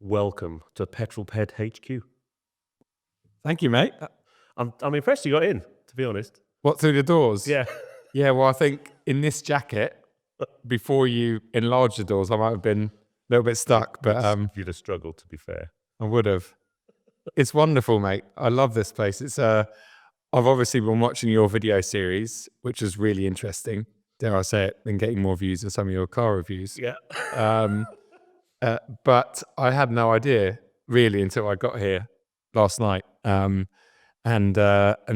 welcome to Petrol Ped HQ. Thank you, mate. I'm impressed you got in, to be honest. What, through the doors? Yeah. Yeah, well, I think in this jacket, before you enlarge the doors, I might have been a little bit stuck, but You'd have struggled, to be fair. I would have. It's wonderful, mate. I love this place. It's I've obviously been watching your video series, which is really interesting. Dare I say it, been getting more views than some of your car reviews. Yeah. But I had no idea really until I got here last night. And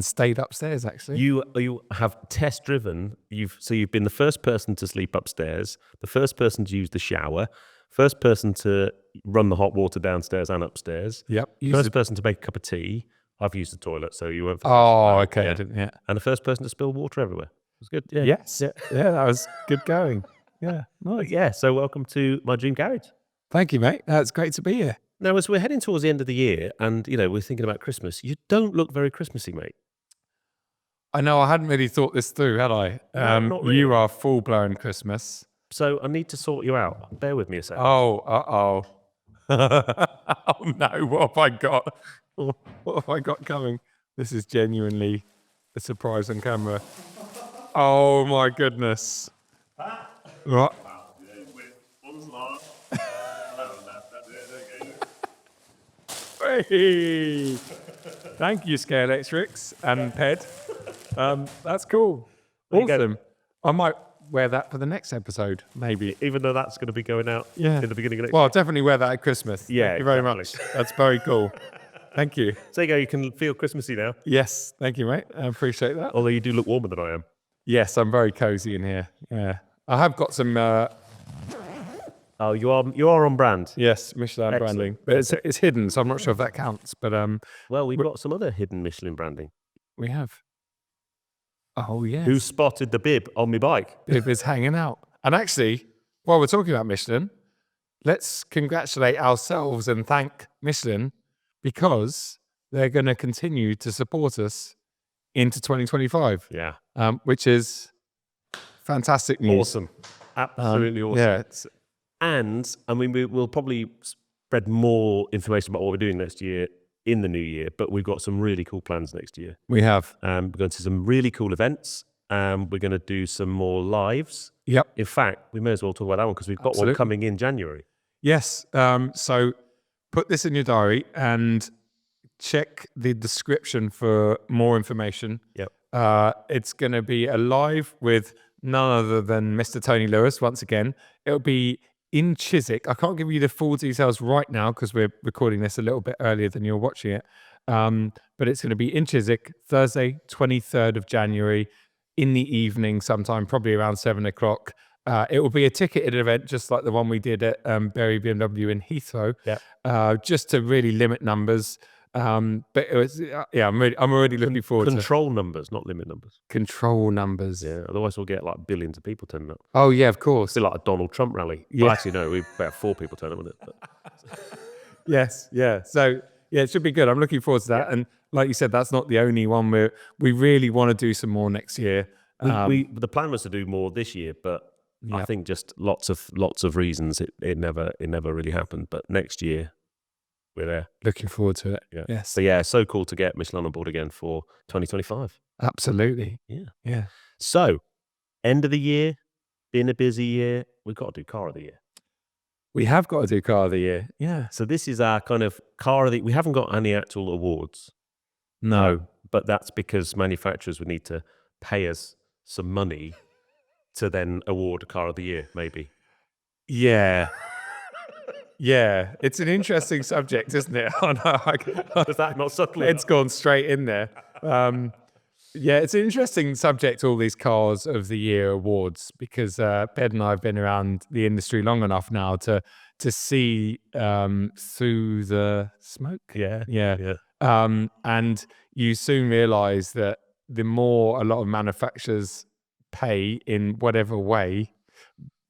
stayed upstairs actually. You have test driven. You've been the first person to sleep upstairs, the first person to use the shower, first person to run the hot water downstairs and upstairs. Yep. First person to make a cup of tea. I've used the toilet, so you weren't. Oh, okay. Yeah. I didn't. Yeah. And the first person to spill water everywhere. It was good. Yeah. Yes. Yeah. That was good going. Yeah. Nice. Yeah. So welcome to my dream garage. Thank you, mate. It's great to be here. Now, as we're heading towards the end of the year, and we're thinking about Christmas, you don't look very Christmassy, mate. I know. I hadn't really thought this through, had I? No, not really. You are full blown Christmas. So I need to sort you out. Bear with me a second. Oh, oh no! What have I got? What have I got coming? This is genuinely a surprise on camera. Oh my goodness! What? Hey! Thank you, Scale Electrics and Ped. That's cool. Awesome. I might wear that for the next episode, maybe. Even though that's going to be going out in the beginning of next year. Well, I'll definitely wear that at Christmas. Yeah, thank you very much. That's very cool. Thank you. So there you go. You can feel Christmassy now. Yes, thank you, mate. I appreciate that. Although you do look warmer than I am. Yes, I'm very cozy in here. Yeah, I have got some. Oh, you are on brand. Yes, Michelin branding, but it's hidden, so I'm not sure if that counts. But well, we've got some other hidden Michelin branding. We have. Oh yes. Who spotted the bib on my bike? Bib is hanging out. And actually, while we're talking about Michelin, let's congratulate ourselves and thank Michelin because they're going to continue to support us into 2025. Yeah. Which is fantastic news. Awesome. Absolutely awesome. Yeah. And I mean, we'll probably spread more information about what we're doing next year in the new year, but we've got some really cool plans next year. We have. We're going to some really cool events. We're going to do some more lives. Yep. In fact, we may as well talk about that one because we've got one coming in January. Yes. So put this in your diary and check the description for more information. Yep. It's going to be a live with none other than Mr. Tony Lewis once again. It'll be in Chiswick. I can't give you the full details right now because we're recording this a little bit earlier than you're watching it. But it's going to be in Chiswick, Thursday, 23rd of January, in the evening sometime, probably around 7 o'clock. It will be a ticketed event, just like the one we did at Berry BMW in Heathrow, just to really limit numbers. But it was, I'm already looking forward to control numbers, not limit numbers. Control numbers. Yeah, otherwise we'll get like billions of people turning up. Oh yeah, of course. It's like a Donald Trump rally. Yeah. Well, actually, no, we've about 4 people turn up, wouldn't it? Yes, yeah. So yeah, it should be good. I'm looking forward to that. Yeah. And like you said, that's not the only one. We really want to do some more next year. The plan was to do more this year, but I think just lots of reasons it never really happened. But next year, we're there. Looking forward to it. Yeah. Yes. So yeah, so cool to get Michelin on board again for 2025. Absolutely. Yeah. Yeah. So, end of the year, been a busy year. We've got to do car of the year. We have got to do car of the year. Yeah. So this is our kind of car of the. We haven't got any actual awards. No. But that's because manufacturers would need to pay us some money to then award a car of the year, maybe. Yeah. Yeah, it's an interesting subject, isn't it? Oh, no, is that not subtle? It's gone straight in there. Yeah, it's an interesting subject, all these cars of the year awards, because Ped and I have been around the industry long enough now to see through the smoke. Yeah. And you soon realise that the more a lot of manufacturers pay in whatever way,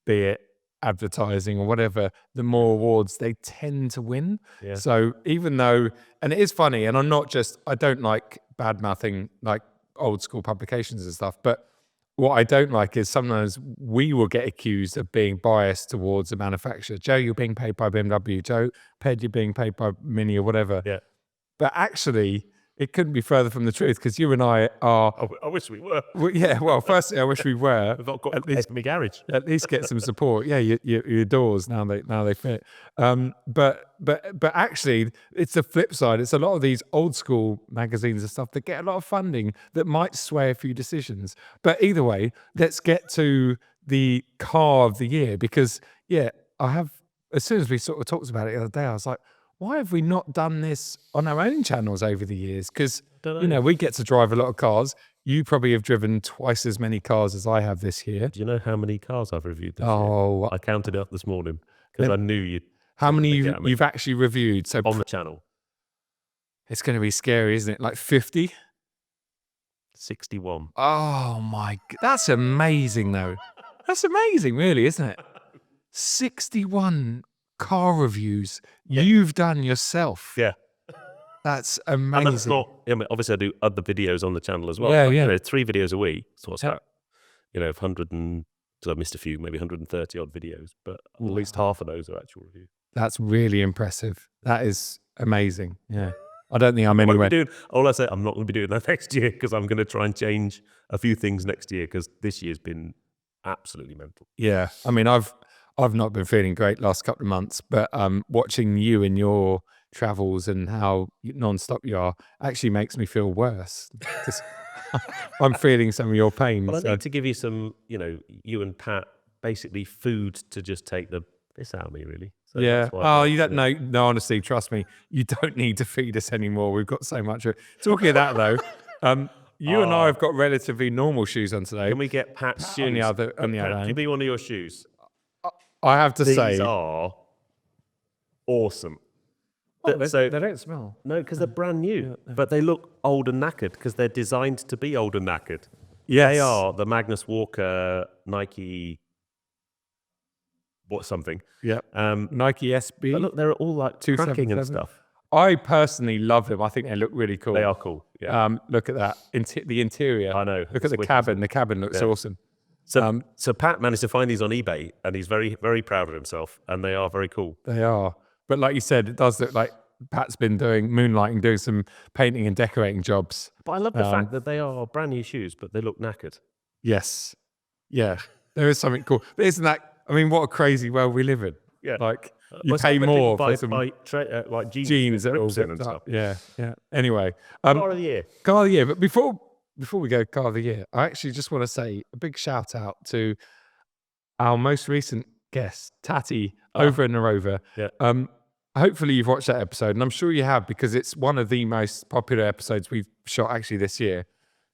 be it advertising or whatever, the more awards they tend to win. Yeah. So even though, and it is funny, and I don't like bad mouthing like old school publications and stuff, but what I don't like is sometimes we will get accused of being biased towards the manufacturer. Joe, you're being paid by BMW. Joe, Ped, you're being paid by Mini or whatever. Yeah. But actually, it couldn't be further from the truth, because you and I are. I wish we were. Well, yeah, well, firstly, I wish we were. I've not got At least, for my garage. at least get some support. Yeah, your doors now they fit. But actually, it's the flip side. It's a lot of these old school magazines and stuff that get a lot of funding that might sway a few decisions. But either way, let's get to the car of the year, because I have. As soon as we sort of talked about it the other day, I was like, why have we not done this on our own channels over the years? Because we get to drive a lot of cars. You probably have driven twice as many cars as I have this year. Do you know how many cars I've reviewed this year? Oh, I counted it up this morning because I knew you'd. how many take it at me. you've actually reviewed? So On the channel? it's going to be scary, isn't it? Like 50? 61. Oh my, that's amazing though. That's amazing, really, isn't it? 61 car reviews you've done yourself. Yeah. That's And amazing. that's not, I mean, obviously I do other videos on the channel as well. Yeah, but, yeah. 3 videos a week. So what's Yeah. that? 100 and, because I missed a few, maybe 130 odd videos, but at least half of those are actual reviews. That's really impressive. That is amazing. Yeah. I don't think I'm Won't be anywhere. doing, all I say, I'm not going to be doing that next year because I'm going to try and change a few things next year because this year's been absolutely mental. Yeah. I mean, I've not been feeling great last couple of months, but watching you in your travels and how non-stop you are actually makes me feel worse. I'm feeling some of your pain. Well, I so- need to give you some, you and Pat, basically food to just take the piss out of me, really. So Yeah. that's why Oh, I'm- you don't know. No, honestly, trust me. You don't need to feed us anymore. We've got so much. Talking of that, though, you and I have got relatively normal shoes on today. Can we get Pat's shoes? On the other Pat, end. give me one of your shoes. I have to These say, are awesome. they don't smell. No, because they're brand new, but they look old and knackered because they're designed to be old and knackered. Yes. They are the Magnus Walker Nike something. Yeah. But Nike SB. look, they're all like cracking and 277. stuff. I personally love them. I think they look really cool. They are cool. Yeah, Look at that. The interior. I know. Look It's at the wicked. cabin. The cabin looks awesome. So Pat managed to find these on eBay, and he's very, very proud of himself, and they are very cool. They are. But like you said, it does look like Pat's been doing moonlighting, doing some painting and decorating jobs. But I love the fact that they are brand new shoes, but they look knackered. Yes. Yeah. There is something cool. But isn't that, I mean, what a crazy world we live in. Yeah. Like, Well, you it's pay like when more people for buy, some like jeans that are all rips in and ripped stuff. up. Yeah. Yeah. Anyway. Car of the year. Car of the year. But before we go car of the year, I actually just want to say a big shout out to our most recent guest, Tati, over and over. Yeah. Hopefully you've watched that episode, and I'm sure you have, because it's one of the most popular episodes we've shot actually this year.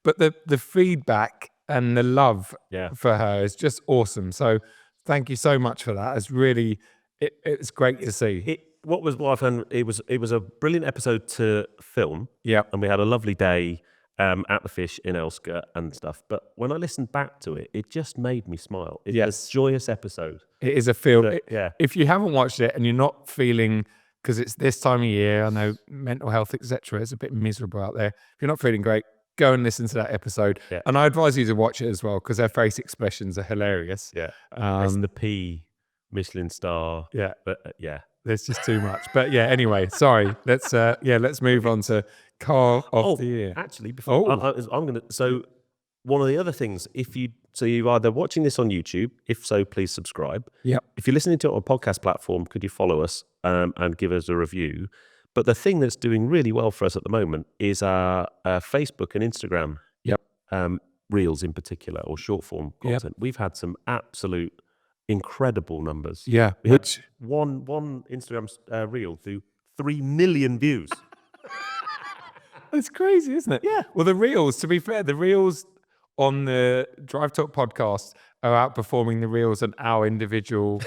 But the feedback and the love for her is just awesome. So thank you so much for that. It's really it's great to see. What I found, it was a brilliant episode to film. Yeah. And we had a lovely day at the Fish in Elsker and stuff. But when I listened back to it, it just made me smile. It's a joyous episode. It is a feel. Yeah. If you haven't watched it and you're not feeling, because it's this time of year, I know mental health, etc., it's a bit miserable out there. If you're not feeling great, go and listen to that episode. Yeah. And I advise you to watch it as well, because their face expressions are hilarious. Yeah. It's the P Michelin star. Yeah. But There's just too much. But yeah, anyway, sorry. Let's move on to car of the year. Actually, before I'm gonna. So one of the other things, you're either watching this on YouTube, if so, please subscribe. Yeah. If you're listening to it on a podcast platform, could you follow us and give us a review? But the thing that's doing really well for us at the moment is our Facebook and Instagram. Yep. Reels in particular, or short form content. We've had some absolute incredible numbers. Yeah. We had one Instagram reel do 3 million views. It's crazy, isn't it? Yeah. Well, the reels, to be fair, the reels on the Drive Talk podcast are outperforming the reels on our individual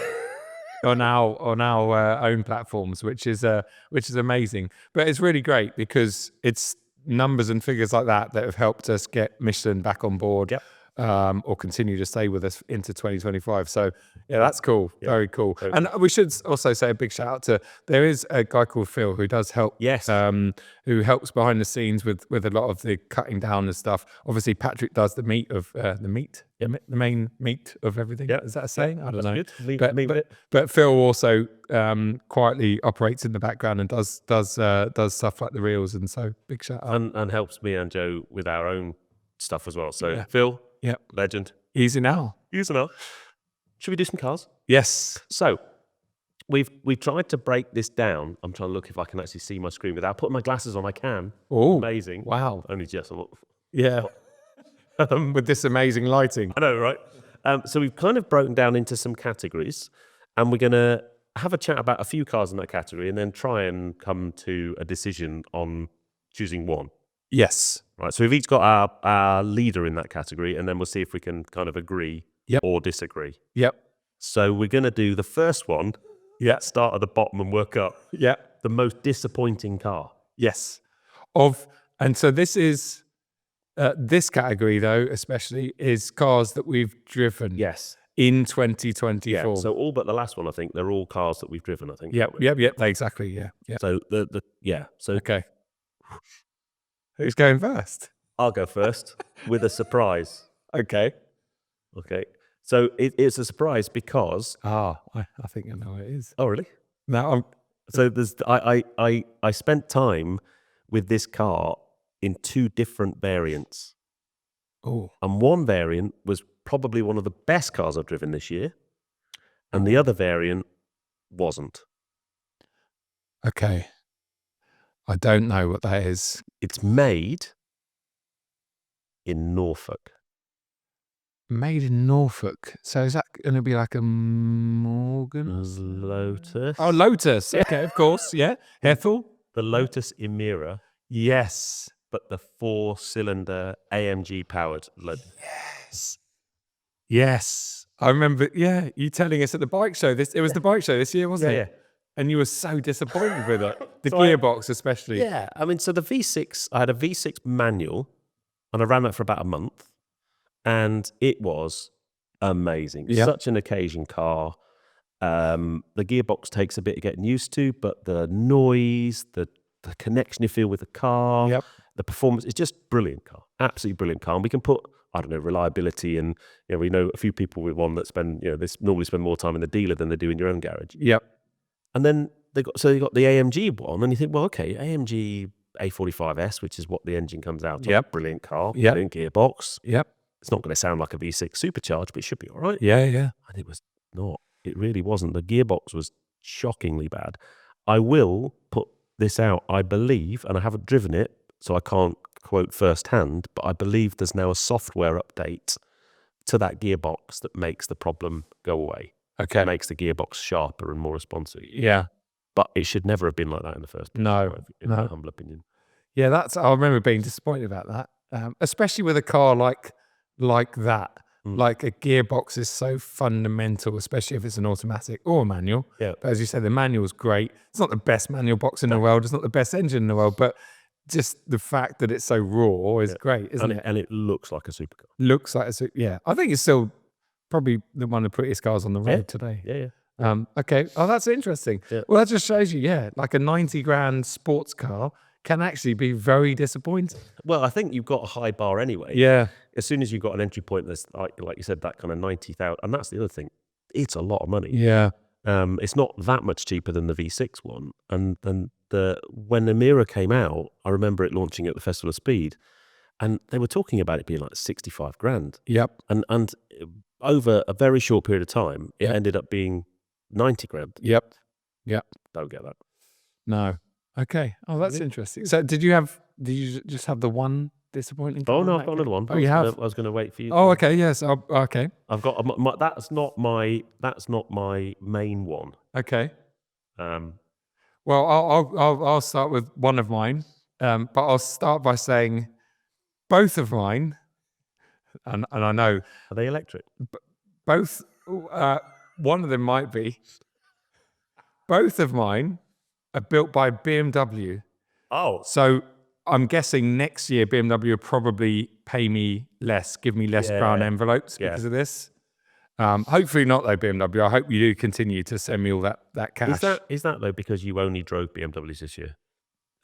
on our own platforms, which is amazing. But it's really great because it's numbers and figures like that have helped us get Michelin back on board. Yep. or continue to stay with us into 2025. So yeah, that's cool. Very cool. And we should also say a big shout out to, there is a guy called Phil who does help. Yes. Who helps behind the scenes with a lot of the cutting down and stuff. Obviously, Patrick does the meat of the main meat of everything. Is that a saying? I don't know. Good. But Phil also quietly operates in the background and does stuff like the reels. And so big shout out. And helps me and Joe with our own stuff as well. So Phil, legend. Easy now. Easy now. Should we do some cars? Yes. So we've tried to break this down. I'm trying to look if I can actually see my screen without putting my glasses on. I can. Oh, amazing! Wow. Only just. With this amazing lighting. I know, right? So we've kind of broken down into some categories, and we're going to have a chat about a few cars in that category, and then try and come to a decision on choosing one. Yes. Right. So we've each got our leader in that category, and then we'll see if we can kind of agree or disagree. Yep. So we're going to do the first one. Yeah. Start at the bottom and work up. Yeah. The most disappointing car. Yes. And so this is this category though, especially is cars that we've driven. Yes. In 2024. Yeah. So all but the last one, I think they're all cars that we've driven. I think. Yep. Exactly. Yeah. So So okay. Who's going first? I'll go first with a surprise. Okay. So it's a surprise because I think I know what it is. Oh, really? No. So there's I spent time with this car in two different variants. Oh. And one variant was probably one of the best cars I've driven this year, and the other variant wasn't. Okay. I don't know what that is. It's made in Norfolk. Made in Norfolk. So is that going to be like a Morgan? Lotus. Oh, Lotus. Okay, of course. Yeah. Hethel. The Lotus Emira. Yes. But the 4-cylinder AMG powered Lotus. Yes. I remember, you telling us at the bike show. It was the bike show this year, wasn't it? Yeah. And you were so disappointed with it. The gearbox especially. Yeah. I mean, so the V6, I had a V6 manual and I ran that for about a month and it was amazing. Yep. Such an occasion car. The gearbox takes a bit of getting used to, but the noise, the connection you feel with the car, the performance, it's just brilliant car. Absolutely brilliant car. And we can put, I don't know, reliability and, we know a few people with one that spend, they normally spend more time in the dealer than they do in your own garage. Yep. And then you got the AMG one, and you think, well, okay, AMG A45S, which is what the engine comes out of. Yep. Brilliant car, brilliant gearbox. Yep. It's not going to sound like a V6 supercharged, but it should be all right. Yeah. And it was not. It really wasn't. The gearbox was shockingly bad. I will put this out, I believe, and I haven't driven it, so I can't quote firsthand, but I believe there's now a software update to that gearbox that makes the problem go away. Okay. Makes the gearbox sharper and more responsive. Yeah. But it should never have been like that in the first place. No. In my humble opinion. Yeah, I remember being disappointed about that. Especially with a car like that. Like a gearbox is so fundamental, especially if it's an automatic or a manual. Yeah. But as you said, the manual's great. It's not the best manual box in the world. It's not the best engine in the world, but just the fact that it's so raw is great, isn't it? And it looks like a supercar. Looks like I think it's still probably one of the prettiest cars on the road today. Yeah. Okay. Oh, that's interesting. Yeah. Well, that just shows you, like a 90 grand sports car can actually be very disappointing. Well, I think you've got a high bar anyway. Yeah. As soon as you've got an entry point that's like you said, that kind of 90,000, and that's the other thing. It's a lot of money. Yeah. It's not that much cheaper than the V6 one. And then when the Emira came out, I remember it launching at the Festival of Speed, and they were talking about it being like 65 grand. Yep. And over a very short period of time, it ended up being 90 grand. Yep. Don't get that. No. Okay. Oh, that's interesting. So did you just have the one disappointing car? Oh no, I've got another one. Oh, you have? I was going to wait for you. Oh, okay. Yes. Okay. I've got that's not my main one. Okay. Um, Well, I'll start with one of mine, but I'll start by saying both of mine, and I know are they electric? both. One of them might be. Both of mine are built by BMW. Oh, So I'm guessing next year BMW will probably pay me less, give me less brown envelopes because of this. Hopefully not though, BMW. I hope you do continue to send me all that cash. Is that though because you only drove BMWs this year?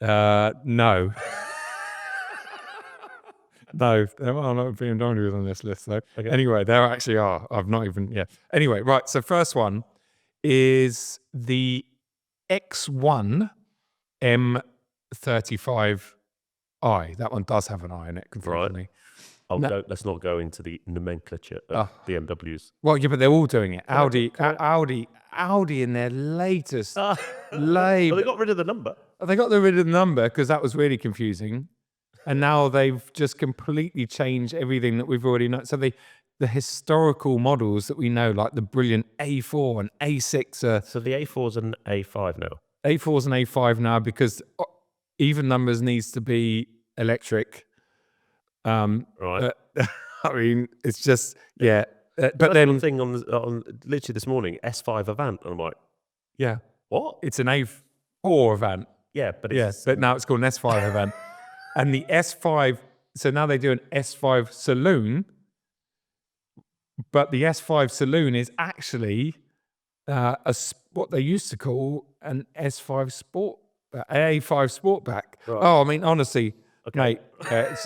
No. No, there are no BMWs on this list though. Okay. Anyway, there actually are. I've not even, Anyway, right. So first one is the X1 M35i. That one does have an I in it, confusingly. Right. Let's not go into the nomenclature of BMWs. Well, yeah, but they're all doing it. Audi in their latest Well, they got rid of the number. They got rid of the number because that was really confusing. And now they've just completely changed everything that we've already known. So the historical models that we know, like the brilliant A4 and A6 are... So the A4's an A5 now? A4's an A5 now because even numbers needs to be electric. Right. I mean, it's just, but then one thing on literally this morning, S5 Avant, and I'm like, yeah, what? It's an A4 Avant. Yeah, but but now it's called an S5 Avant. And the S5, so now they do an S5 Saloon, but the S5 Saloon is actually what they used to call an S5 Sport, A5 Sportback. Right. Oh, I mean, honestly, mate.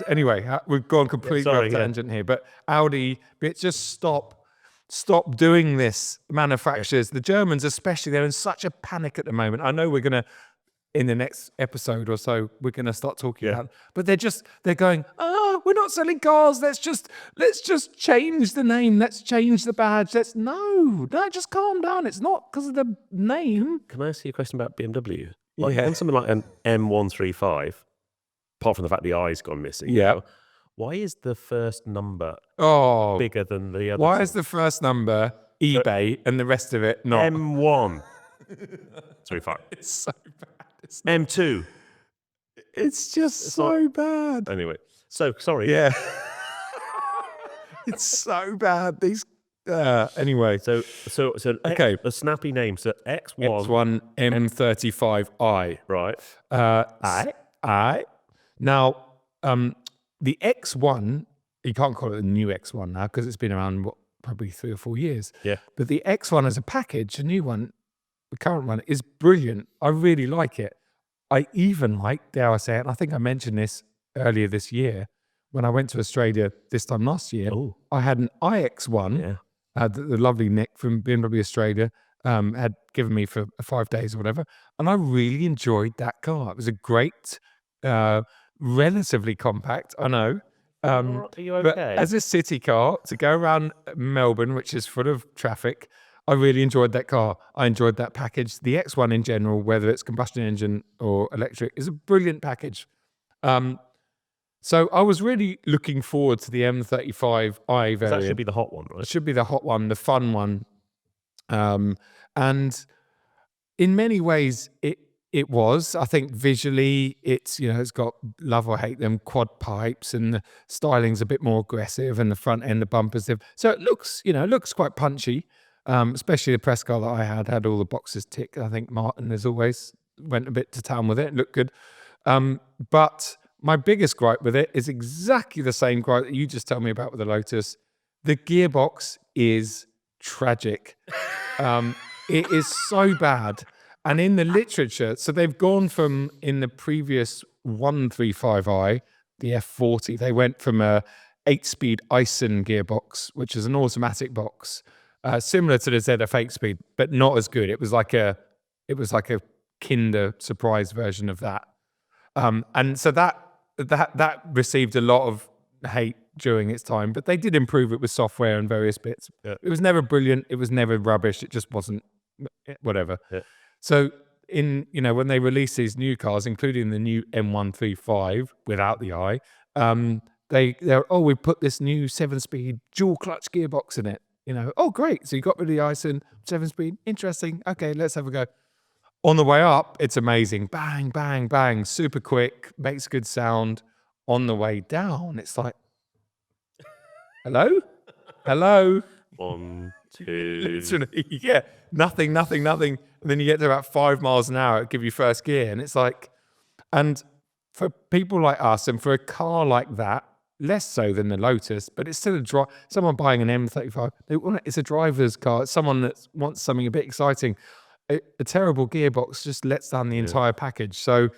Anyway, we've gone completely off tangent here, but Audi, just stop doing this. Manufacturers, the Germans especially, they're in such a panic at the moment. I know we're gonna, in the next episode or so, we're gonna start talking about it, but they're going, we're not selling cars. Let's just change the name. Let's change the badge. No, just calm down. It's not because of the name. Can I ask you a question about BMW? On something like an M135. Apart from the fact the eye's gone missing. Yeah. Why is the first number bigger than the other? Why is the first number eBay and the rest of it not? M1. 35. It's so bad. M2. It's just so bad. Anyway, so sorry. Yeah. It's so bad. These. Anyway. So okay. The snappy name. So X1 M35i. Right. I. Now, the X1, you can't call it the new X1 now because it's been around, probably 3 or 4 years. Yeah. But the X1 as a package, the new one, the current one, is brilliant. I really like it. I even like, dare I say it, and I think I mentioned this earlier this year, when I went to Australia this time last year, I had an iX1, the lovely Nick from BMW Australia had given me for 5 days or whatever, and I really enjoyed that car. It was a great... relatively compact, I know. Are you okay? But as a city car, to go around Melbourne, which is full of traffic, I really enjoyed that car. I enjoyed that package. The X1 in general, whether it's combustion engine or electric, is a brilliant package. So I was really looking forward to the M35i variant. That should be the hot one, right? It should be the hot one, the fun one. And in many ways, it was. I think visually, it's got, love or hate them, quad pipes, and the styling's a bit more aggressive, and the front end, the bumpers. So it looks, quite punchy. Especially the press car that I had all the boxes ticked. I think Martin, as always, went a bit to town with it. It looked good. But my biggest gripe with it is exactly the same gripe that you just told me about with the Lotus. The gearbox is tragic. It is so bad. And in the literature, so they've gone from, in the previous 135i, the F40, they went from a 8-speed Ison gearbox, which is an automatic box, similar to the ZF 8-speed, but not as good. It was like a Kinder surprise version of that. And so that received a lot of hate during its time, but they did improve it with software and various bits. Yeah. It was never brilliant. It was never rubbish. It just wasn't whatever. Yeah. So when they release these new cars, including the new M135 without the I, we put this new 7-speed dual clutch gearbox in it. Oh great! So you got rid of the Ison 7-speed. Interesting. Okay, let's have a go. On the way up, it's amazing. Bang, bang, bang. Super quick. Makes good sound. On the way down, it's like, hello? 1, 2. Literally, yeah. Nothing. And then you get to about 5 miles an hour, it'll give you first gear. And it's like, and for people like us and for a car like that, less so than the Lotus, but it's still someone buying an M35, it's a driver's car. It's someone that wants something a bit exciting. A terrible gearbox just lets down the entire package. So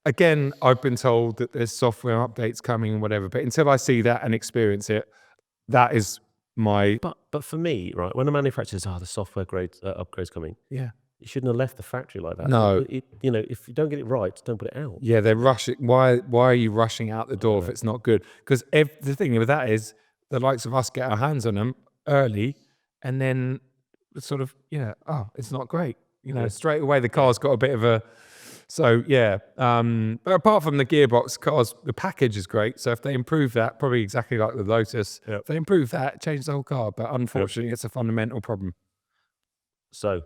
again, I've been told that there's software updates coming and whatever, but until I see that and experience it, that is my... But for me, right, when the manufacturer says, the software upgrades coming, Yeah. you shouldn't have left the factory like that. No. If you don't get it right, just don't put it out. Yeah, they're rushing. Why are you rushing out the door if it's not good? Because the thing with that is the likes of us get our hands on them early and then sort of, it's not great. Straight away the car's got a bit of a... So, yeah. But apart from the gearbox, the package is great. So if they improve that, probably exactly like the Lotus, if they improve that, change the whole car. But unfortunately, it's a fundamental problem. So,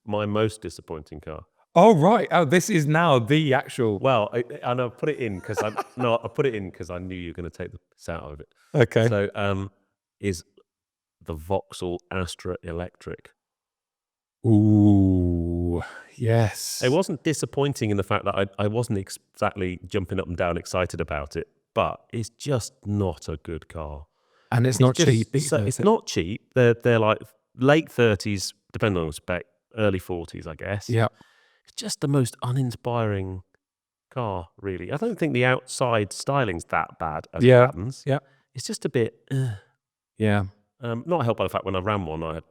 my most disappointing car. Oh, right. Oh, this is now the actual... Well, I put it in because I put it in because I knew you were going to take the piss out of it. Okay. So, is the Vauxhall Astra Electric. Ooh, yes. It wasn't disappointing in the fact that I wasn't exactly jumping up and down excited about it, but it's just not a good car. And it's not cheap either. It's not cheap. They're like late 30s, depending on the spec, early 40s, I guess. Yeah. It's just the most uninspiring car, really. I don't think the outside styling's that bad as it happens. Yeah. It's just a bit... Yeah. Not helped by the fact when I ran one, I had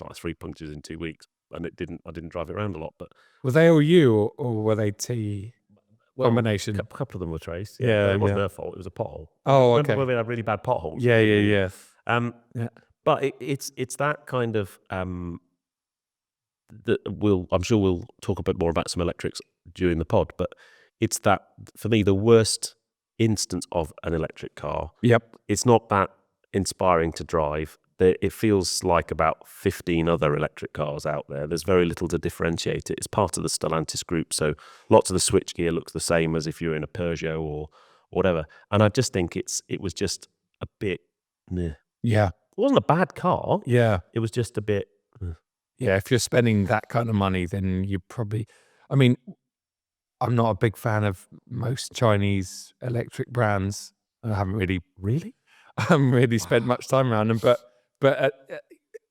like 3 punctures in 2 weeks, and I didn't drive it around a lot. But were they all you, or were they T combination? A couple of them were Trace. Yeah, it wasn't her fault. It was a pothole. Oh, okay. Remember when we had really bad potholes? Yeah. But it's that kind of that I'm sure we'll talk a bit more about some electrics during the pod. But it's that, for me, the worst instance of an electric car. Yep. It's not that inspiring to drive. It feels like about 15 other electric cars out there. There's very little to differentiate it. It's part of the Stellantis group, so lots of the switchgear looks the same as if you're in a Peugeot or whatever. And I just think it was just a bit... Yeah. It wasn't a bad car. Yeah. It was just a bit... Yeah, if you're spending that kind of money, then you probably... I mean, I'm not a big fan of most Chinese electric brands. I haven't really... Really? I haven't really spent much time around them, but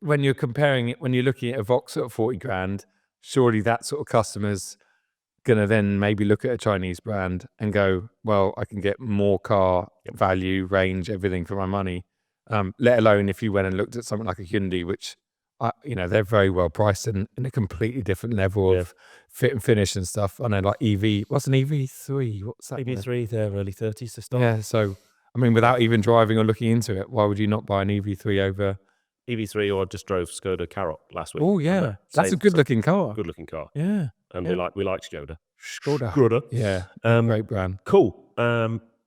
when you're comparing it, when you're looking at a Vauxhall at 40 grand, surely that sort of customer's going to then maybe look at a Chinese brand and go, well, I can get more car value, range, everything for my money. Let alone if you went and looked at something like a Hyundai, which, they're very well priced and in a completely different level of fit and finish and stuff. I know, like EV, what's an EV3? What's that? EV3, they're early 30s to start. Yeah, so... I mean, without even driving or looking into it, why would you not buy an EV3 over... EV3, or I just drove Skoda Karoq last week. Oh, yeah. That's a good-looking car. Good-looking car. Yeah. And we like Skoda. Skoda. Yeah. Great brand. Cool.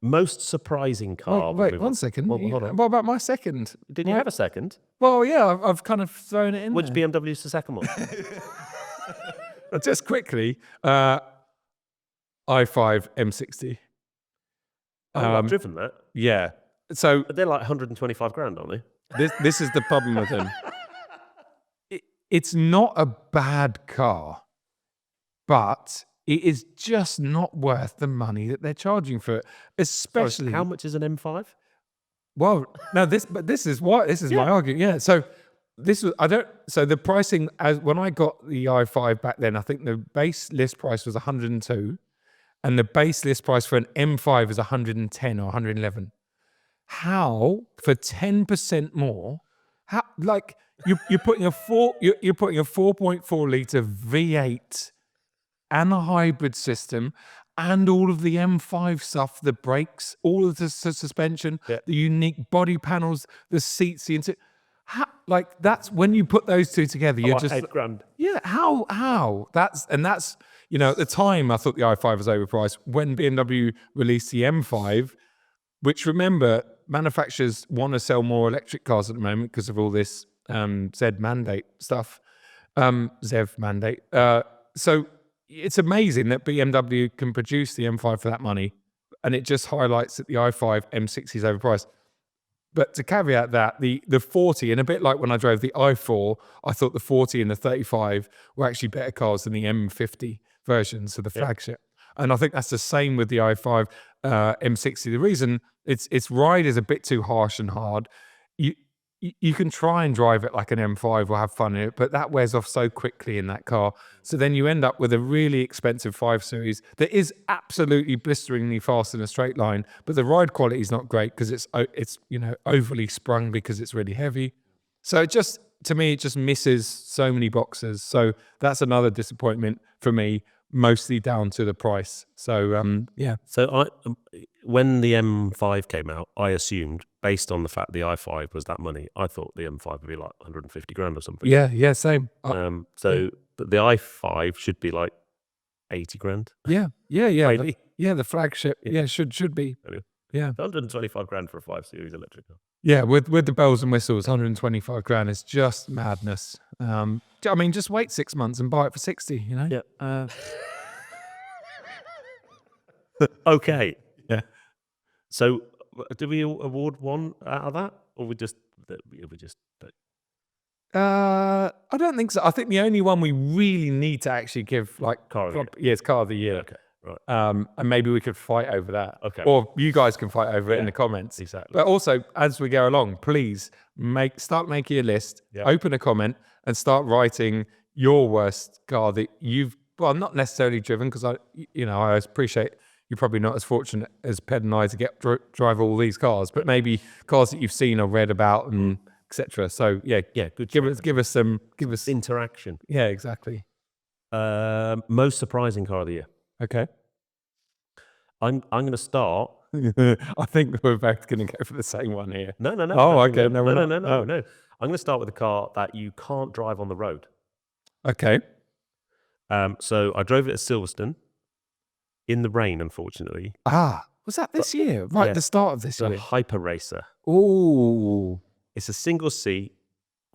Most surprising car. Wait, 1 second. Hold on. What about my second? Did you have a second? Well, yeah, I've kind of thrown it in Which there. BMW is the second one? Just quickly, i5 M60. I've driven that. Yeah. So they're like 125 grand, aren't they? This is the problem with them. It's not a bad car, but it is just not worth the money that they're charging for it. Especially... Sorry, how much is an M5? Well, no, this is my argument. Yeah. So so the pricing, when I got the i5 back then, I think the base list price was 102. And the base list price for an M5 is 110 or 111. How, for 10% more, you're putting a 4.4 litre V8 and a hybrid system and all of the M5 stuff, the brakes, all of the suspension, the unique body panels, the seats, that's when you put those two together, you're just... £8,000. Yeah, how? That's at the time, I thought the i5 was overpriced. When BMW released the M5, which, remember, manufacturers want to sell more electric cars at the moment because of all this ZEV mandate stuff. So it's amazing that BMW can produce the M5 for that money, and it just highlights that the i5 M60 is overpriced. But to caveat that, the 40, and a bit like when I drove the i4, I thought the 40 and the 35 were actually better cars than the M50 versions of the flagship. And I think that's the same with the i5 M60. The reason its ride is a bit too harsh and hard. You can try and drive it like an M5 or have fun in it, but that wears off so quickly in that car. So then you end up with a really expensive 5 Series that is absolutely blisteringly fast in a straight line, but the ride quality is not great because it's overly sprung because it's really heavy. So to me, it just misses so many boxes. So that's another disappointment for me, mostly down to the price. So yeah. So when the M5 came out, I assumed, based on the fact the i5 was that money, I thought the M5 would be like 150 grand or something. Yeah, same. But the i5 should be like 80 grand. Yeah. Really? The flagship. Yeah, should be. Anyway, Yeah. 125 grand for a 5 Series electric car. Yeah, with the bells and whistles, 125 grand is just madness. I mean, just wait 6 months and buy it for 60, you know? Yeah. Okay. Yeah. So, do we award one out of that, or we just? I don't think so. I think the only one we really need to actually give Car of the year. It's car of the year. Okay, right. And maybe we could fight over that. Okay. Or you guys can fight over it in the comments. Exactly. But also, as we go along, please start making a list, open a comment, and start writing your worst car that you've not necessarily driven, because I appreciate you're probably not as fortunate as Ped and I to get drive all these cars, but maybe cars that you've seen or read about and etc. So good. Give us interaction. Yeah, exactly. Most surprising car of the year. Okay. I'm going to start. I think we're both going to go for the same one here. No. Oh, okay. No. I'm going to start with a car that you can't drive on the road. Okay. So I drove it at Silverstone in the rain, unfortunately. Was that this year? Right, yeah, the start of this year. The Hyper Racer. Ooh. It's a single seat,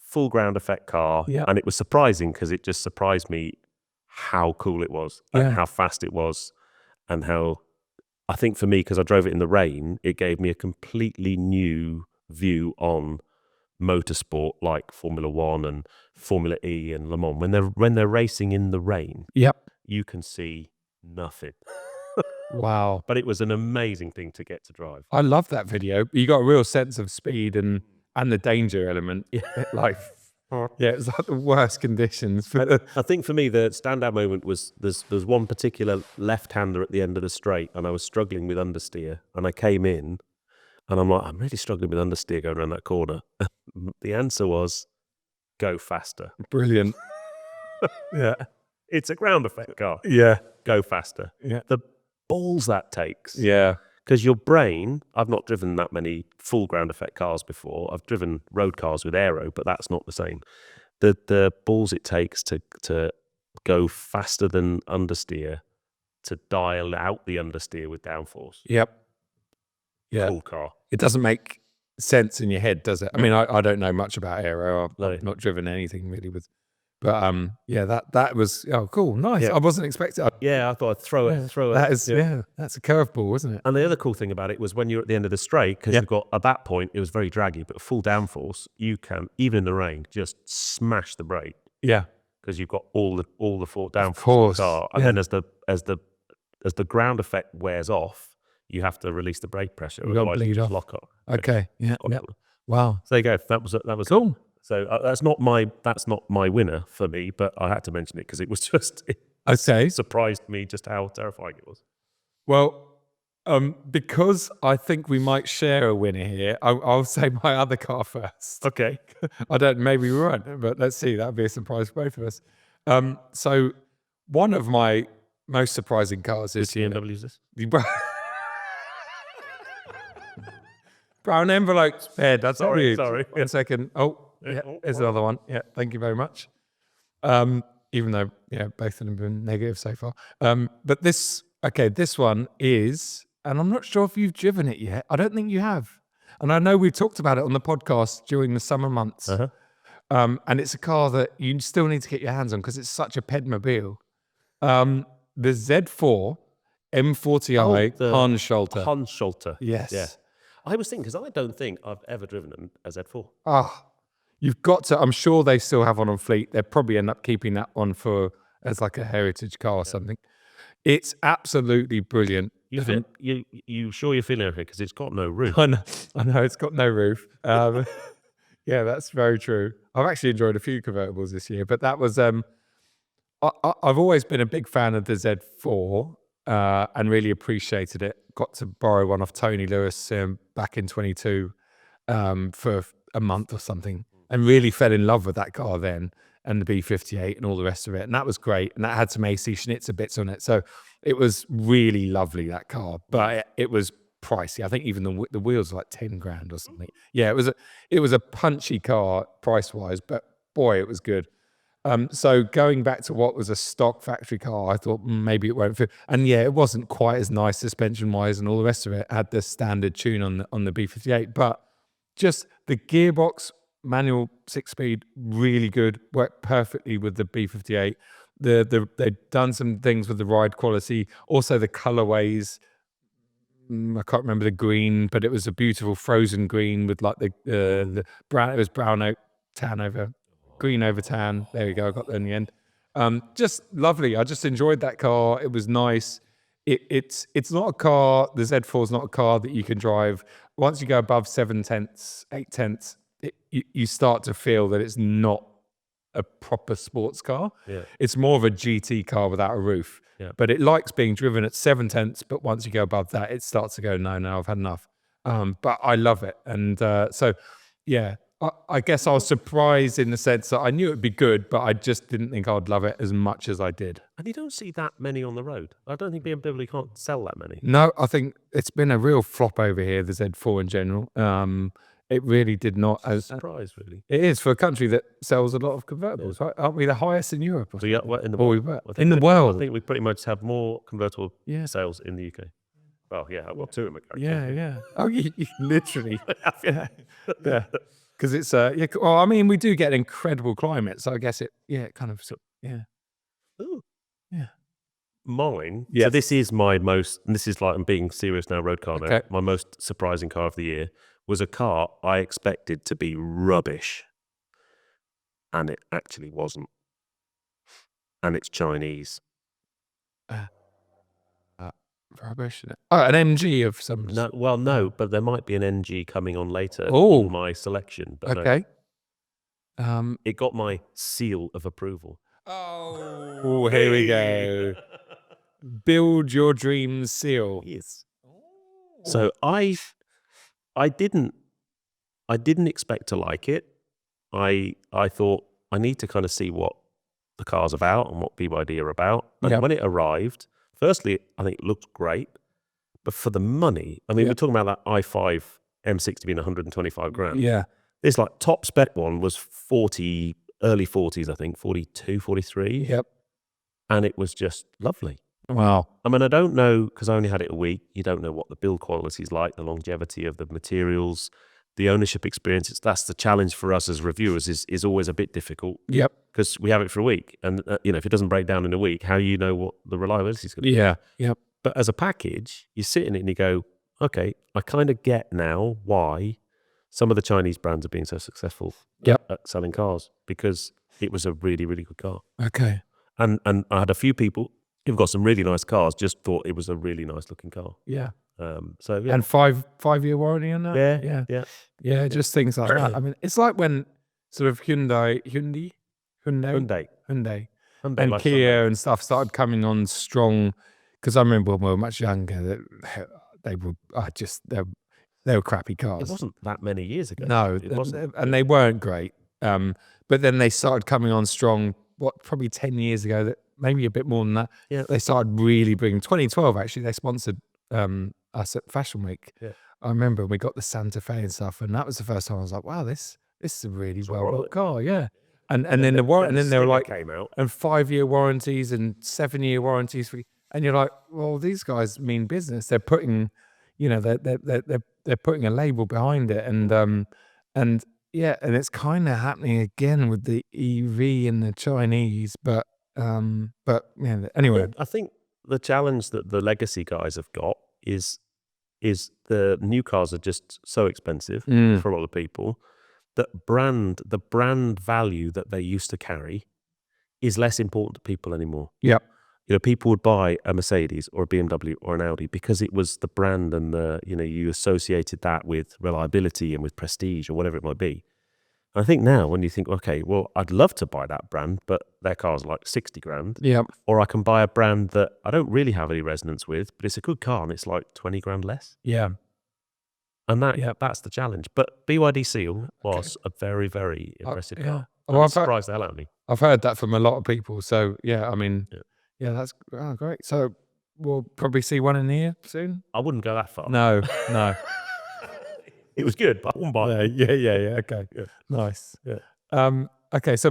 full ground effect car. Yeah. And it was surprising because it just surprised me how cool it was and how fast it was, and how, I think for me, because I drove it in the rain, it gave me a completely new view on motorsport like Formula One and Formula E and Le Mans. When they're racing in the rain, you can see nothing. Wow. But it was an amazing thing to get to drive. I love that video. You got a real sense of speed and the danger element. Yeah, it was like the worst conditions. I think for me, the standout moment was there's one particular left-hander at the end of the straight, and I was struggling with understeer, and I came in, and I'm like, I'm really struggling with understeer going around that corner. The answer was, go faster. Brilliant. Yeah. It's a ground effect car. Yeah. Go faster. Yeah. The balls that takes. Yeah. Because your brain, I've not driven that many full ground effect cars before. I've driven road cars with aero, but that's not the same. The balls it takes to go faster than understeer, to dial out the understeer with downforce. Yep. Yeah. Cool car. It doesn't make sense in your head, does it? I mean, I don't know much about aero. I've not driven anything really with. But that was cool, nice. Yeah. I wasn't expecting. I thought I'd throw it. That is that's a curveball, wasn't it? And the other cool thing about it was when you're at the end of the straight, because you've got, at that point it was very draggy, but full downforce, you can, even in the rain, just smash the brake. Yeah, because you've got all the downforce. Of course. And then as the ground effect wears off, you have to release the brake pressure. You got to bleed off. Lock up. Okay. Yeah. Wow. So there you go. That was cool. So that's not my winner for me, but I had to mention it because it was just it surprised me just how terrifying it was. Well, because I think we might share a winner here, I'll say my other car first. Okay. Maybe we won't, but let's see. That'd be a surprise for both of us. So one of my most surprising cars is BMW. Is this? Brown envelopes. Ed, that's sorry. 1 second. Oh. Yeah, there's another one. Yeah, thank you very much. Even though, both of them have been negative so far. But this one is, and I'm not sure if you've driven it yet. I don't think you have. And I know we've talked about it on the podcast during the summer months. Uh-huh. And it's a car that you still need to get your hands on because it's such a pedmobile. The Z4 M40i Hanschalter. Yes. Yeah. I was thinking, because I don't think I've ever driven a Z4. You've got to, I'm sure they still have one on fleet. They'll probably end up keeping that one as like a heritage car or something. It's absolutely brilliant. You sure you're feeling okay? Because it's got no roof. I know it's got no roof. Yeah, that's very true. I've actually enjoyed a few convertibles this year, but that was I've always been a big fan of the Z4 and really appreciated it. Got to borrow one off Tony Lewis back in 22 for a month or something, and really fell in love with that car then, and the B58 and all the rest of it. And that was great. And that had some AC Schnitzer bits on it. So it was really lovely, that car, but it was pricey. I think even the wheels were like 10 grand or something. Yeah, it was a punchy car price wise, but boy, it was good. So going back to what was a stock factory car, I thought maybe it won't fit. And yeah, it wasn't quite as nice suspension wise and all the rest of it. It had the standard tune on the B58, but just the gearbox, manual 6-speed, really good, worked perfectly with the B58. They'd done some things with the ride quality, also the colorways. I can't remember the green, but it was a beautiful frozen green with like the brown. It was brown oak tan over green over tan. There we go. I got there in the end. Just lovely. I just enjoyed that car. It was nice. It's not a car. The Z4 is not a car that you can drive. Once you go above 7/10, 8/10, you start to feel that it's not a proper sports car. Yeah. It's more of a GT car without a roof. Yeah. But it likes being driven at 7/10, but once you go above that, it starts to go, no, I've had enough. But I love it. And so, yeah, I guess I was surprised in the sense that I knew it'd be good, but I just didn't think I'd love it as much as I did. And you don't see that many on the road. I don't think BMW can't sell that many. No, I think it's been a real flop over here, the Z4 in general. It really did not. Surprise, really. It is for a country that sells a lot of convertibles, right? Aren't we the highest in Europe? Or in the world. In the world. I think we pretty much have more convertible sales in the UK. Well, yeah, I've got two of them. Yeah. Oh, you literally. Yeah. Because it's well, I mean, we do get an incredible climate, so I guess it kind of Ooh. Yeah. Mine. Yes. So this is my most, and this is like, I'm being serious now, road car now. Okay. My most surprising car of the year was a car I expected to be rubbish, and it actually wasn't. And it's Chinese. Rubbish. Oh, an MG of some. No, but there might be an NG coming on later in my selection. But okay. No. It got my seal of approval. Oh, here we go. Build your dreams seal. Yes. So I didn't expect to like it. I thought I need to kind of see what the car's about and what BYD are about. And when it arrived, firstly, I think it looked great. But for the money, I mean, we're talking about that i5 M60 being 125 grand. Yeah. This like top spec one was 40, early 40s, I think, 42, 43. Yep. And it was just lovely. Wow. I mean, I don't know, because I only had it a week. You don't know what the build quality is like, the longevity of the materials, the ownership experience. That's the challenge for us as reviewers is always a bit difficult. Yep. Because we have it for a week. And, if it doesn't break down in a week, how you know what the reliability is going to be? Yeah. Yep. But as a package, you sit in it and you go, okay, I kind of get now why some of the Chinese brands are being so successful at selling cars, because it was a really, really good car. Okay. And I had a few people who've got some really nice cars, just thought it was a really nice looking car. Yeah. So yeah. And 5-year warranty on that? Yeah. Just things like that. I mean, it's like when sort of Hyundai and Kia and stuff started coming on strong. Because I remember when we were much younger that they were crappy cars. It wasn't that many years ago. No, it wasn't. And they weren't great. But then they started coming on strong. Probably 10 years ago, that maybe a bit more than that. Yeah. They started really bringing. 2012 actually, they sponsored us at Fashion Week. Yeah. I remember we got the Santa Fe and stuff, and that was the first time I was like, wow, this is a really well built car. Yeah. And then the warranty, and then they were like, came out. And 5-year warranties and 7-year warranties and you're like, well, these guys mean business. They're putting, they're putting a label behind it, and it's kind of happening again with the EV and the Chinese, but anyway. I think the challenge that the legacy guys have got is the new cars are just so expensive for a lot of people that the brand value that they used to carry is less important to people anymore. Yep. people would buy a Mercedes or a BMW or an Audi because it was the brand and you associated that with reliability and with prestige or whatever it might be. And I think now when you think, okay, well, I'd love to buy that brand, but their car's like 60 grand. Yeah. Or I can buy a brand that I don't really have any resonance with, but it's a good car and it's like 20 grand less. Yeah. And that's the challenge. But BYD Seal was a very, very impressive car. Well, I'm surprised the hell out of me. I've heard that from a lot of people. So yeah, I mean, that's great. So we'll probably see one in here soon. I wouldn't go that far. No. It was good, but I wouldn't buy it. Yeah. Okay. Yeah. Nice. Yeah. Okay. So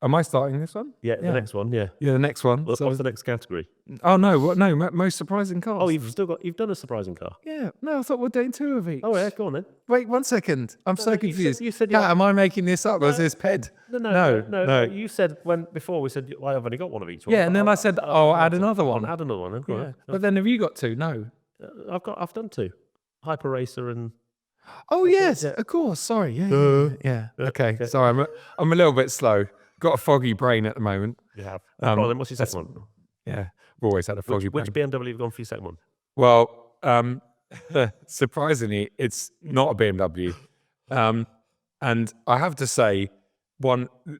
am I starting this one? Yeah, the next one, yeah. Yeah, the next one. What's the next category? Oh no, no, most surprising cars. Oh, you've done a surprising car. Yeah, no, I thought we're doing 2 of each. Oh yeah, go on then. Wait 1 second. I'm so confused. You said am I making this up? Or is this PED? No. You said before we said I've only got one of each one. Yeah, and then I said, add another one. Add another one. Yeah. Right. But then have you got 2? No. I've done 2. Hyper Racer and. Oh yes, of course. Sorry. Yeah. Okay. Sorry, I'm a little bit slow. Got a foggy brain at the moment. You have. Then what's your second one? Yeah, I've always had a foggy brain. Which BMW have you gone for your second one? Well, surprisingly, it's not a BMW. And I have to say,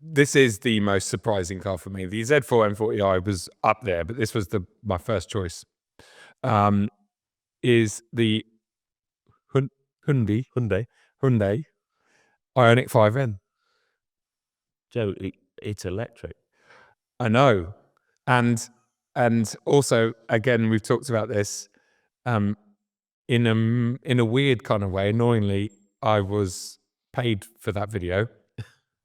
this is the most surprising car for me. The Z4 M40i was up there, but this was my first choice. Is the Hyundai Ioniq 5N. Joe, it's electric. I know. And also, again, we've talked about this in a weird kind of way. Annoyingly, I was paid for that video.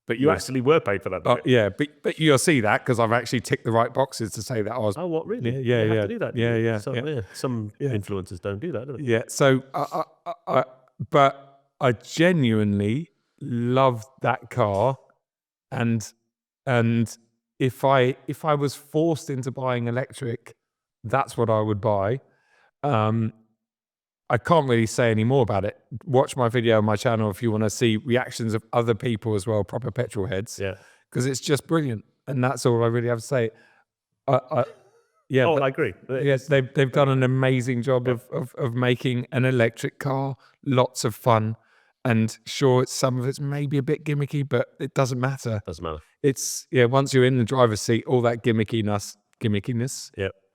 But you actually were paid for that video. Yeah, but you'll see that because I've actually ticked the right boxes to say that I was. Oh, what, really? Yeah. You have to do that. Yeah. Some influencers don't do that, do they? Yeah, so but I genuinely loved that car. And if I was forced into buying electric, that's what I would buy. I can't really say any more about it. Watch my video on my channel if you want to see reactions of other people as well, proper petrol heads. Yeah, because it's just brilliant, and that's all I really have to say. I agree. Yes, they've done an amazing job of making an electric car. Lots of fun. And sure, some of it's maybe a bit gimmicky, but it doesn't matter. Doesn't matter. It's once you're in the driver's seat, all that gimmickness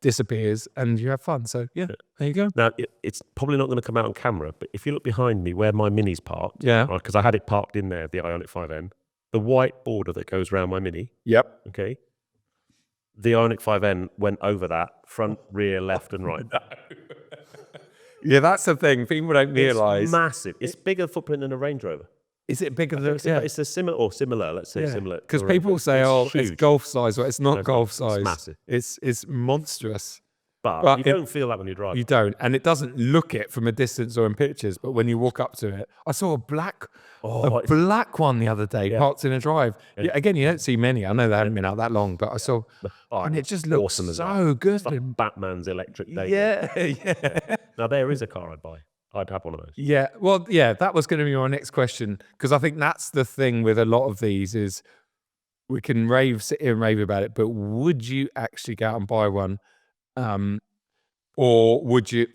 disappears, and you have fun. So there you go. Now it's probably not going to come out on camera, but if you look behind me where my Mini's parked, because I had it parked in there, the Ioniq 5N, the white border that goes around my Mini. Yep. Okay. The Ioniq 5N went over that front, rear, left, and right. Yeah, that's the thing. People don't realise. It's massive. It's bigger footprint than a Range Rover. Is it bigger than? It's a similar. Let's say similar. Because people say, it's golf size. Well, it's not golf size. It's massive. It's monstrous. But you don't feel that when you drive. You don't, and it doesn't look it from a distance or in pictures. But when you walk up to it, I saw a black one the other day parked in a drive. Yeah, again, you don't see many. I know they haven't been out that long, but I saw, and it just looks awesome so good. It's like Batman's electric day. Yeah. Now there is a car I'd buy. I'd have one of those. Yeah, well, that was going to be my next question, because I think that's the thing with a lot of these is we can sit here and rave about it, but would you actually go out and buy one? Or would you?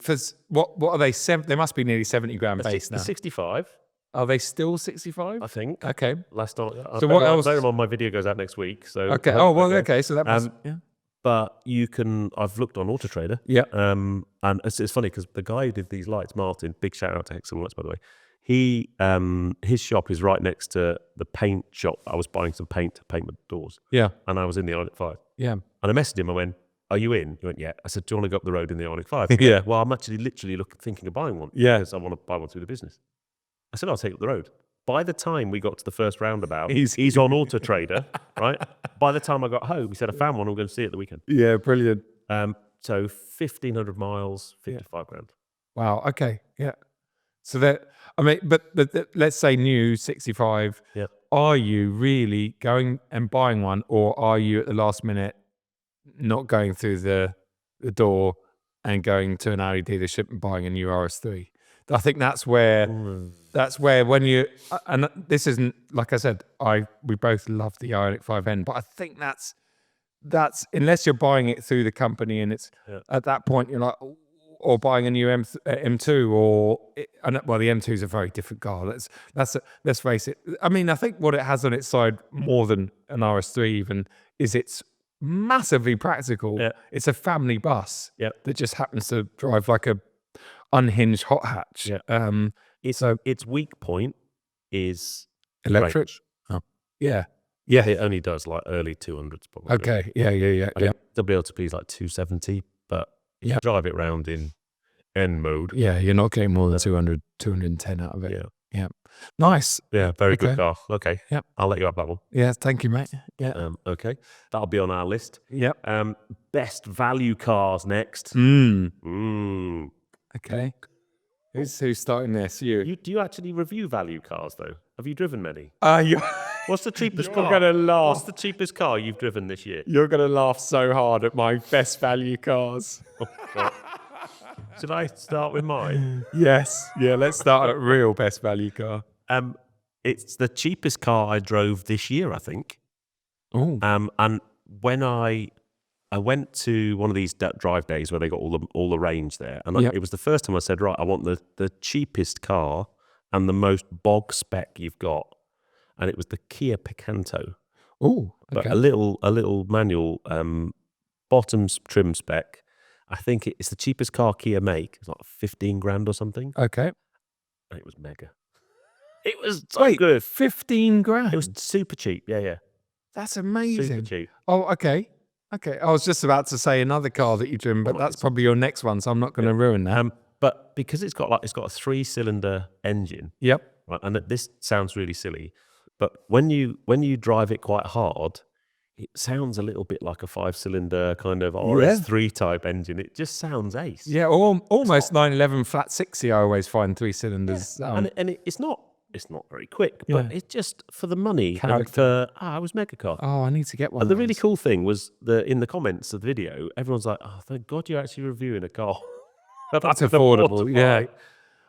What are they? They must be nearly 70 grand base now. 65. Are they still 65? I think. Okay. Last night. So what else? My video goes out next week. So okay. Oh well. Okay. So that must. But you can. I've looked on Auto Trader. Yeah. And it's funny because the guy who did these lights, Martin. Big shout out to Hexel Lights, by the way. He his shop is right next to the paint shop. I was buying some paint to paint my doors. Yeah. And I was in the Ioniq 5. Yeah. And I messaged him. I went, "Are you in?" He went, "Yeah." I said, "Do you want to go up the road in the Ioniq 5?" Yeah. Well, I'm actually literally thinking of buying one. Yeah. Because I want to buy one through the business. I said, "I'll take up the road." By the time we got to the first roundabout, he's on Auto Trader, right? By the time I got home, he said, "I found one. I'm going to see it at the weekend." Yeah, brilliant. So 1,500 miles, 55 grand. Wow. Okay. Yeah. So but let's say new 65. Yeah. Are you really going and buying one, or are you at the last minute not going through the door and going to an Audi dealership and buying a new RS3? I think that's where when you, and this isn't, like I said, we both love the Ioniq 5N, but I think that's that's unless you're buying it through the company, and it's at that point you're like, or buying a new M2, well, the M2 is a very different car. Let's face it. I mean, I think what it has on its side more than an RS3 even is it's massively practical. Yeah. It's a family bus Yep. that just happens to drive like a unhinged hot hatch. Yeah. Its weak point is Electric. range. Oh, yeah. Yeah. It only does like early 200s probably. Okay. Yeah. WLTP is like 270, but if you drive it round in N mode. Yeah, you're not getting more than 200, 210 out of it. Yeah. Nice. Yeah, very good car. Okay. Yep. I'll let you have that one. Yeah, thank you, mate. Yeah. Okay. That'll be on our list. Yep. Best value cars next. Okay. Who's starting this? You. Do you actually review value cars though? Have you driven many? What's the cheapest car? You're gonna laugh. What's the cheapest car you've driven this year? You're gonna laugh so hard at my best value cars. Should I start with mine? Yes. Yeah, let's start at real best value car. It's the cheapest car I drove this year, I think. Oh. And when I went to one of these drive days where they got all the range there, and it was the first time I said, right, I want the cheapest car and the most bog spec you've got, and it was the Kia Picanto. Oh, okay. But a little manual bottom trim spec. I think it's the cheapest car Kia make. It's like 15 grand or something. Okay. And it was mega. It was so good. 15 grand? It was super cheap. Yeah. That's amazing. Super cheap. Oh, okay. I was just about to say another car that you driven, but that's probably your next one, so I'm not going to ruin that. But because it's got a 3-cylinder engine. Yep. Right, and this sounds really silly, but when you drive it quite hard, it sounds a little bit like a 5-cylinder kind of RS3 type engine. It just sounds ace. Yeah, almost 911 flat 60. I always find 3 cylinders. Yeah. And it's not very quick, but it's just for the money. It was mega car. Oh, I need to get one. And the really cool thing was in the comments of the video, everyone's like, "Oh, thank God you're actually reviewing a car that's affordable." Yeah.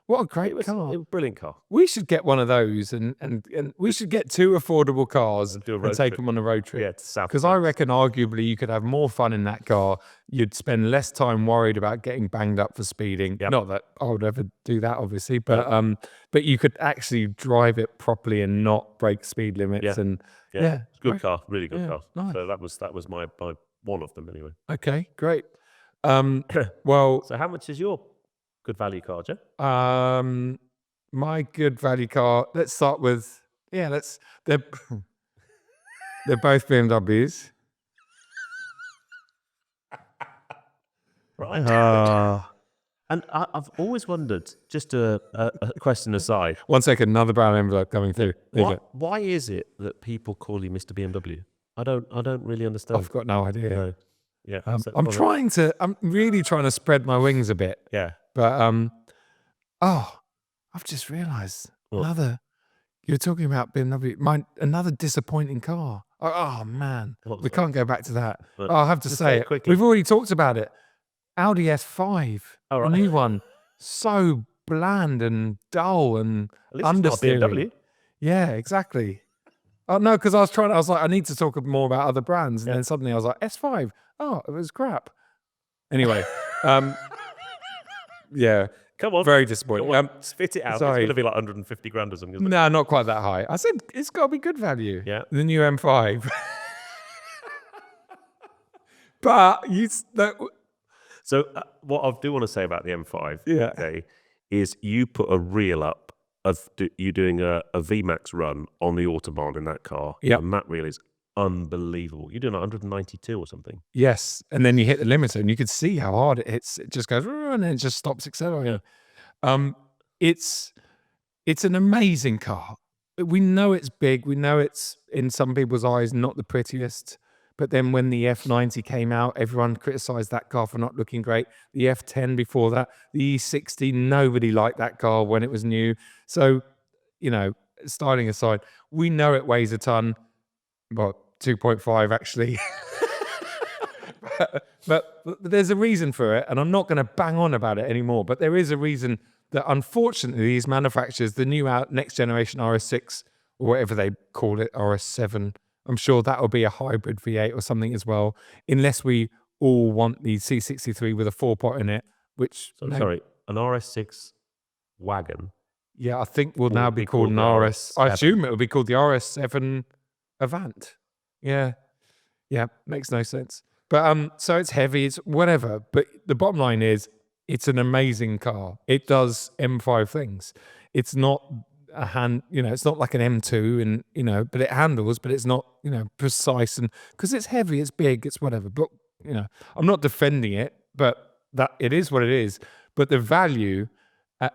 What a great car. It was a brilliant car. We should get one of those and we should get 2 affordable cars and take them on a road trip. Yeah, to South. Because I reckon arguably you could have more fun in that car. You'd spend less time worried about getting banged up for speeding. Yep. Not that I would ever do that, obviously, but you could actually drive it properly and not break speed limits. Yeah. And it's a good car, really good car. Nice. So that was my one of them anyway. Okay, great. Well, so how much is your good value car, Joe? My good value car. Let's start with they're both BMWs. Right. And I've always wondered, just a question aside. 1 second, another brown envelope coming through. Why is it that people call you Mr. BMW? I don't really understand. I've got no idea. No. Yeah. I'm really trying to spread my wings a bit. Yeah. But I've just realised you're talking about BMW. Another disappointing car. Oh man, we can't go back to that. I'll have to say it quickly. We've already talked about it. Audi S5, a new one, so bland and dull and understeering. BMW. Yeah, exactly. Oh no, because I was like, I need to talk more about other brands, and then suddenly I was like, S5. Oh, it was crap. Anyway, yeah. Come on. Very disappointing. Spit it out. Sorry. It's going to be like 150 grand or something. No, not quite that high. I said it's got to be good value. Yeah. The new M5. But So what I do want to say about the M5, okay, is you put a reel up of you doing a VMAX run on the Autobahn in that car. Yeah. And that reel is unbelievable. You're doing 192 or something. Yes. And then you hit the limiter and you could see how hard it hits. It just goes and then it just stops accelerating. Yeah. It's an amazing car. We know it's big. We know it's, in some people's eyes, not the prettiest. But then when the F90 came out, everyone criticized that car for not looking great. The F10 before that, the E60, nobody liked that car when it was new. So, styling aside, we know it weighs a ton. Well, 2.5 actually. but there's a reason for it, and I'm not going to bang on about it anymore. But there is a reason that, unfortunately, these manufacturers, the new next generation RS6 or whatever they call it, RS7, I'm sure that'll be a hybrid V8 or something as well, unless we all want the C63 with a 4-pot in it, which Sorry, an RS6 wagon. yeah, I think will now be called an the RS. I RS7. assume it will be called the RS7 Avant. Yeah, yeah, makes no sense. But so it's heavy, it's whatever. But the bottom line is, it's an amazing car. It does M5 things. It's not it's not like an M2, and but it handles, but it's not precise, and because it's heavy, it's big, it's whatever. But I'm not defending it, but that it is what it is. But the value,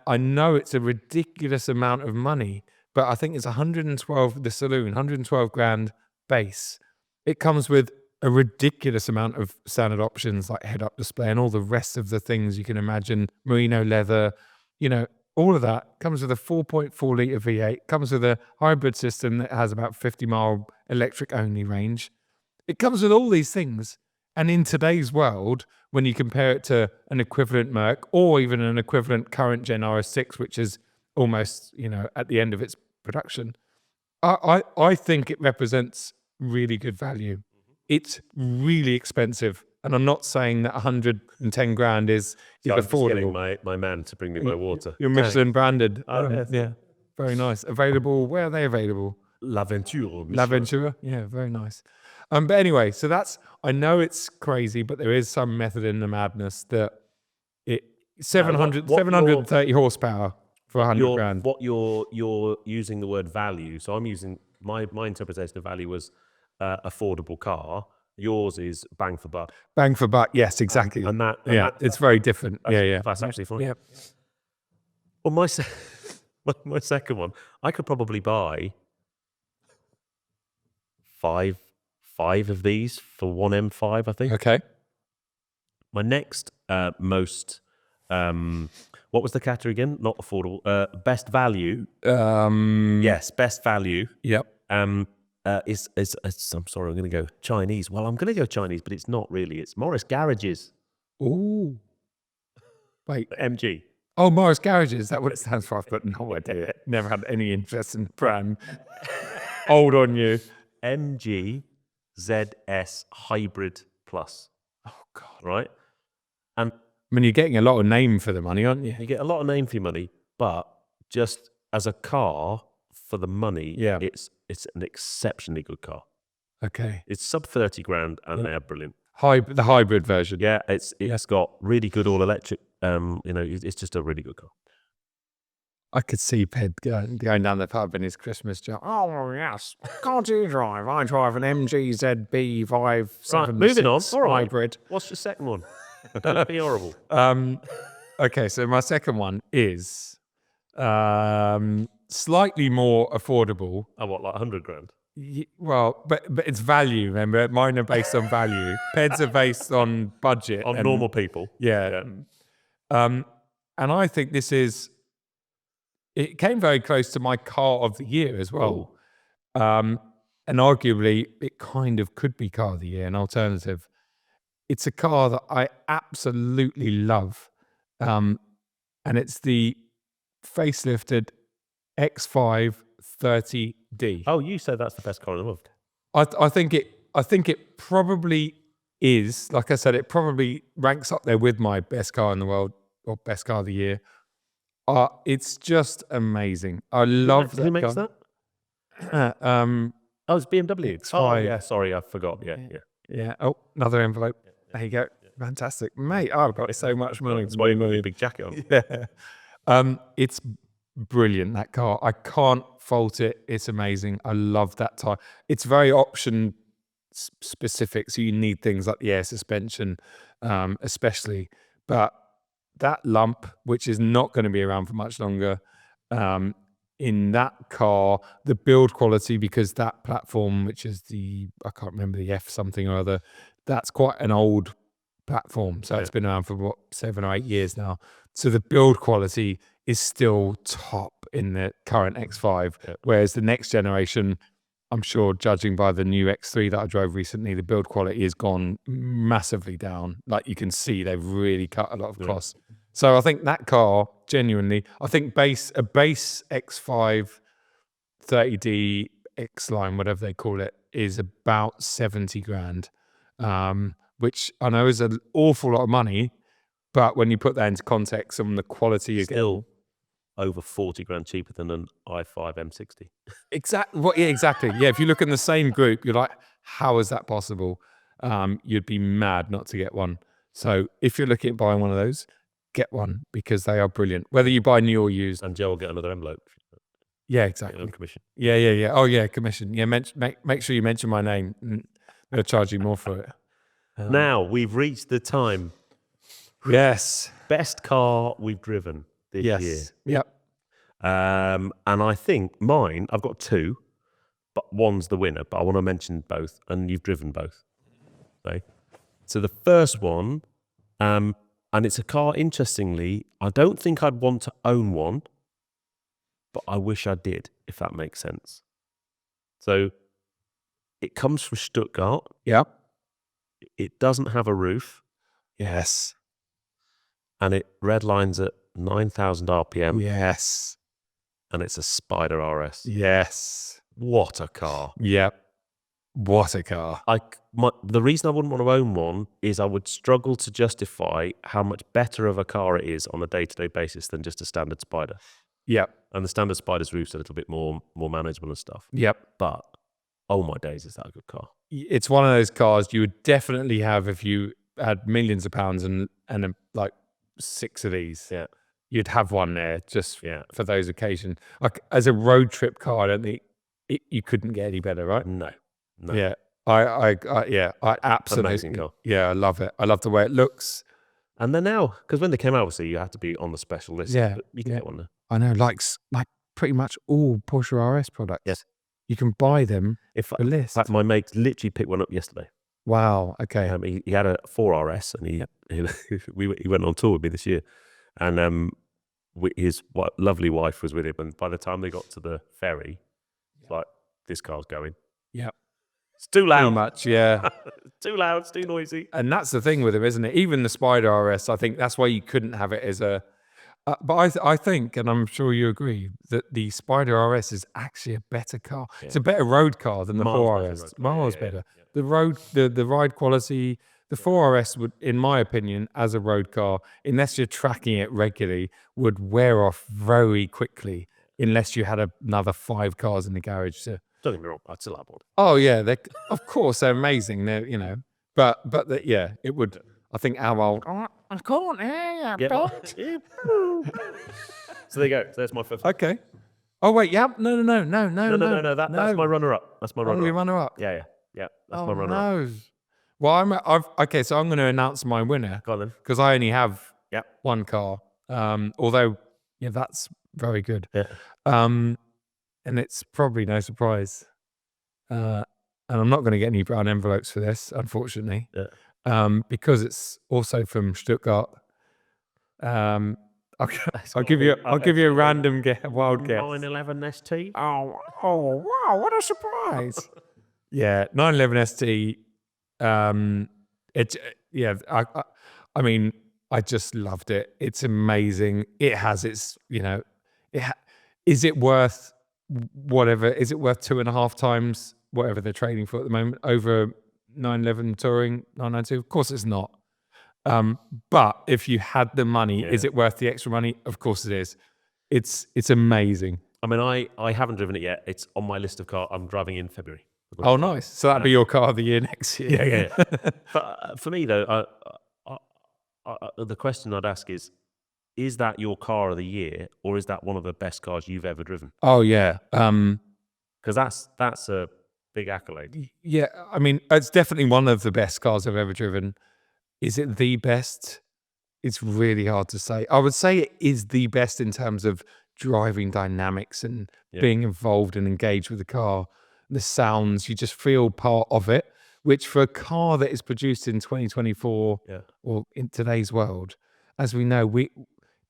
I know it's a ridiculous amount of money, but I think it's 112 the saloon, 112 grand base. It comes with a ridiculous amount of standard options like head-up display and all the rest of the things you can imagine, merino leather, all of that comes with a 4.4 litre V8, comes with a hybrid system that has about 50-mile electric-only range. It comes with all these things. And in today's world, when you compare it to an equivalent Merc or even an equivalent current gen RS6, which is almost, at the end of its production, I think it represents really good value. It's really expensive. And I'm not saying that 110 grand is I'm affordable. just getting my man to bring me my water. You're Michelin branded. Yes. Yeah, very nice. Available. Where are they available? L'Aventure. L'Aventure. Yeah, very nice. But anyway, so I know it's crazy, but there is some method in the madness that 730 horsepower for 100 grand. What you're using the word value. So I'm using my interpretation of value was affordable car. Yours is bang for buck. Bang for buck, yes, exactly. It's very different. That's actually fine. Yeah. Well, my second one, I could probably buy five of these for one M5, I think. Okay. My next most, what was the category again? Not affordable. Best value. Yes, best value. Yep. Is I'm sorry, I'm going to go Chinese. Well, I'm going to go Chinese, but it's not really. It's Morris Garages. Ooh. Wait. MG. Oh, Morris Garages. Is that what it stands for? I've got no idea. Never had any interest in brand. Old on you. MG ZS Hybrid Plus. Oh, God. Right? And I mean, you're getting a lot of name for the money, aren't you? You get a lot of name for your money, but just as a car for the money, it's an exceptionally good car. Okay. It's sub 30 grand and they are brilliant. The hybrid version. Yeah, it's got really good all electric. It's just a really good car. I could see Ped going down the pub in his Christmas job. Oh yes, car do you drive? I drive an MG ZB 576 Right, moving on. All right. hybrid. What's your second one? Don't be horrible. Okay, so my second one is slightly more affordable. Oh, what, like 100 grand? Well, but it's value, remember? Mine are based on value. Peds are based on budget. On normal people. Yeah. And I think it came very close to my car of the year as well. And arguably, it kind of could be car of the year, an alternative. It's a car that I absolutely love. And it's the facelifted X5 30D. Oh, you said that's the best car in the world. I think it probably is. Like I said, it probably ranks up there with my best car in the world or best car of the year. It's just amazing. I love that. Who makes that? Oh, it's BMW. X5. Oh, yeah. Sorry, I forgot. Yeah. Oh, another envelope. There you go. Fantastic, mate. I've got so much money. That's why you're wearing a big jacket on. Yeah. It's brilliant, that car. I can't fault it. It's amazing. I love that tyre. It's very option specific, so you need things like the air suspension, especially. But that lump, which is not going to be around for much longer, in that car, the build quality, because that platform, which is I can't remember the F something or other, that's quite an old platform. So it's been around for 7 or 8 years now. So the build quality is still top in the current X5, whereas the next generation, I'm sure, judging by the new X3 that I drove recently, the build quality has gone massively down. Like you can see, they've really cut a lot of costs. So I think that car, genuinely, I think a base X5 30D X line, whatever they call it, is about 70 grand, which I know is an awful lot of money, but when you put that into context on the quality you're Still over 40 grand cheaper than an i5 M60. Exactly. Yeah, if you look in the same group, you're like, how is that possible? You'd be mad not to get one. So if you're looking at buying one of those, get one because they are brilliant. Whether you buy new or used. And Joe will get another envelope. Yeah, exactly. On commission. Yeah. Oh, yeah, commission. Yeah, make sure you mention my name. They'll charge you more for it. Now we've reached the time. Yes. Best car we've driven this year. Yep. And I think mine, I've got two, but one's the winner. But I want to mention both, and you've driven both. Okay. So the first one, and it's a car, interestingly, I don't think I'd want to own one, but I wish I did, if that makes sense. So it comes from Stuttgart. Yep. It doesn't have a roof. Yes. And it redlines at 9,000 RPM. Yes. And it's a Spider RS. Yes. What a car. Yep. What a car. The reason I wouldn't want to own one is I would struggle to justify how much better of a car it is on a day-to-day basis than just a standard Spider. Yep. And the standard Spider's roof's a little bit more manageable and stuff. Yep. But, oh my days, is that a good car. It's one of those cars you would definitely have if you had millions of pounds and like 6 of these. Yeah. You'd have one there just for those occasions. Like as a road trip car, I don't think you couldn't get any better, right? No. Yeah. I absolutely. Amazing car. Yeah, I love it. I love the way it looks. And then now, because when they came out, obviously you have to be on the special list. Yeah. But you can get one now. I know, like pretty much all Porsche RS products. Yes. You can buy them for list. In fact, my mate literally picked one up yesterday. Wow. Okay. He had a 4RS and he went on tour with me this year. And his lovely wife was with him. And by the time they got to the ferry, it's like, this car's going. Yep. It's too loud. Too much, yeah. Too loud, it's too noisy. And that's the thing with him, isn't it? Even the Spider RS, I think that's why you couldn't have it as a... but I think, and I'm sure you agree, that the Spider RS is actually a better car. Yeah. It's a better road car than the 4RS. Miles better. Yeah. The road, the ride quality, the 4RS would, in my opinion, as a road car, unless you're tracking it regularly, would wear off very quickly unless you had another 5 cars in the garage to... Don't get me wrong, I'd still have one. Oh yeah, of course they're amazing. They're but it would. I think our old. Oh, I can't hear you. So there you go. So that's my fifth. Okay. Oh wait, yeah. No. That's my runner-up. That's my runner-up. Your runner-up. Yeah. That's my runner-up. No. Well, okay. So I'm going to announce my winner. Go on then. Because I only have one car. Although, that's very good. Yeah. And it's probably no surprise. And I'm not going to get any brown envelopes for this, unfortunately. Yeah. Because it's also from Stuttgart. I'll give you a random wild guess. 911 ST. Oh wow! What a surprise! 911 ST. I mean, I just loved it. It's amazing. It has its, is it worth whatever? Is it worth 2.5 times whatever they're trading for at the moment over 911 Touring 992? Of course it's not. But if you had the money, is it worth the extra money? Of course it is. It's amazing. I mean, I haven't driven it yet. It's on my list of cars. I'm driving in February. Oh, nice. So that'll be your car of the year next year. Yeah. But for me though, the question I'd ask is that your car of the year, or is that one of the best cars you've ever driven? Oh yeah. Because that's a big accolade. Yeah, I mean, it's definitely one of the best cars I've ever driven. Is it the best? It's really hard to say. I would say it is the best in terms of driving dynamics and being involved and engaged with the car. The sounds, you just feel part of it, which for a car that is produced in 2024 or in today's world, as we know,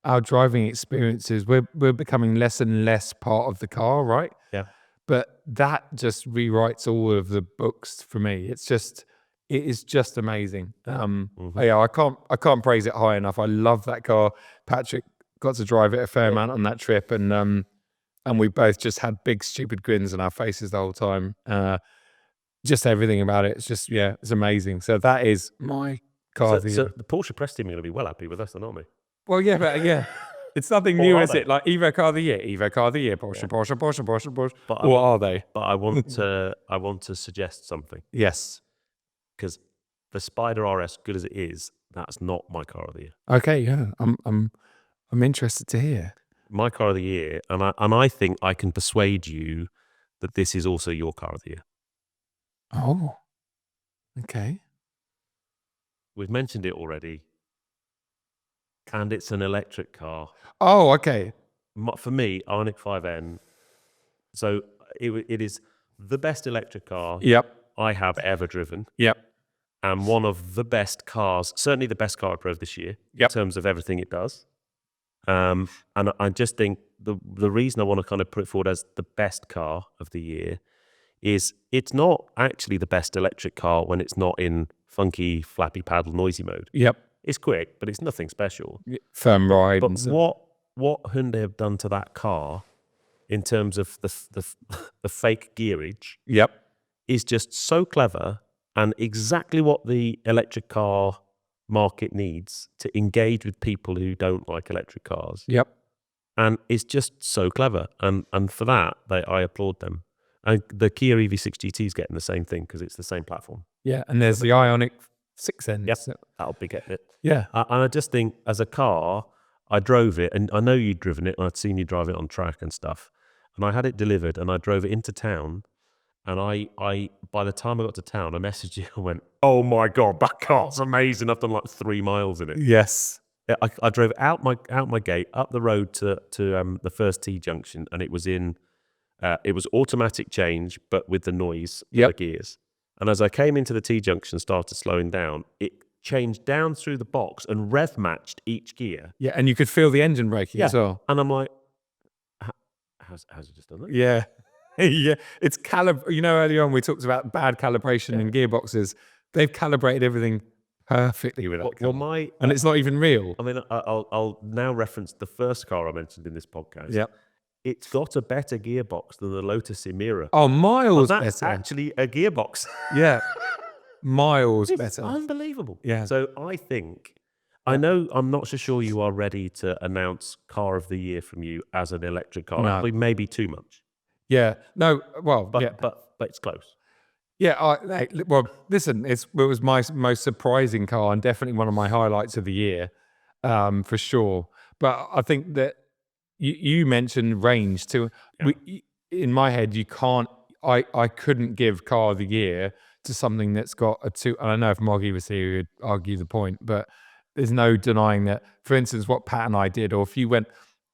our driving experiences, we're becoming less and less part of the car, right? Yeah. But that just rewrites all of the books for me. It is just amazing. I can't praise it high enough. I love that car. Patrick got to drive it a fair amount on that trip, and we both just had big stupid grins on our faces the whole time. just everything about it. It's just, yeah, it's amazing. So that is my car of the So year. the Porsche press team are going to be well happy with us, then, aren't we? Well, yeah, but yeah, it's nothing Or new, are is they? it? Like Evo car of the year, Evo car of the year, Porsche, Yeah. Porsche, Porsche, Porsche, Porsche. But Or are they? But I want to suggest something, because the Spider RS, good as it is, that's not my car of the year. Okay, yeah, I'm interested to hear. My car of the year, and I think I can persuade you that this is also your car of the year. Oh, okay. We've mentioned it already, and it's an electric car. Oh, okay. For me, Ioniq 5N. So it is the best electric car Yep. I have ever driven, Yep. and one of the best cars, certainly the best car I drove this year in terms of everything it does. And I just think the reason I want to kind of put it forward as the best car of the year is it's not actually the best electric car when it's not in funky, flappy paddle, noisy mode. Yep. It's quick, but it's nothing special. Firm ride. But And stuff. what Hyundai have done to that car in terms of the fake gearage Yep. is just so clever, and exactly what the electric car market needs to engage with people who don't like electric cars. Yep. And it's just so clever, and for that I applaud them. And the Kia EV6 GT is getting the same thing because it's the same platform. Yeah, and there's the Ioniq 6N. Yep, that'll be getting it. Yeah. And I just think, as a car, I drove it, and I know you'd driven it, and I'd seen you drive it on track and stuff. And I had it delivered, and I drove it into town. And I by the time I got to town, I messaged you and went, "Oh my God, that car's amazing! I've done like 3 miles in it." Yes. I drove out my gate, up the road to the first T junction, and it was automatic change, but with the noise of the gears. And as I came into the T junction, started slowing down, it changed down through the box and rev matched each gear. Yeah, and you could feel the engine braking as well. And I'm like, how's it just done that? Yeah. Yeah. It's earlier on we talked about bad calibration in gearboxes. They've calibrated everything perfectly with that car. And it's not even real. I mean, I'll now reference the first car I mentioned in this podcast. Yep. It's got a better gearbox than the Lotus Emira. Oh, miles that's better. actually a gearbox. Yeah. Miles It's better. unbelievable. Yeah. So I think, I know I'm not so sure you are ready to announce car of the year from you as an electric car. No. Maybe too much. Yeah. No, well, but it's close. Yeah. Well, listen, it was my most surprising car and definitely one of my highlights of the year, for sure. But I think that you mentioned range too. In my head, you can't. I couldn't give car of the year to something that's got a two. And I know if Moggy was here, he would argue the point, but there's no denying that. For instance, what Pat and I did, or if you went,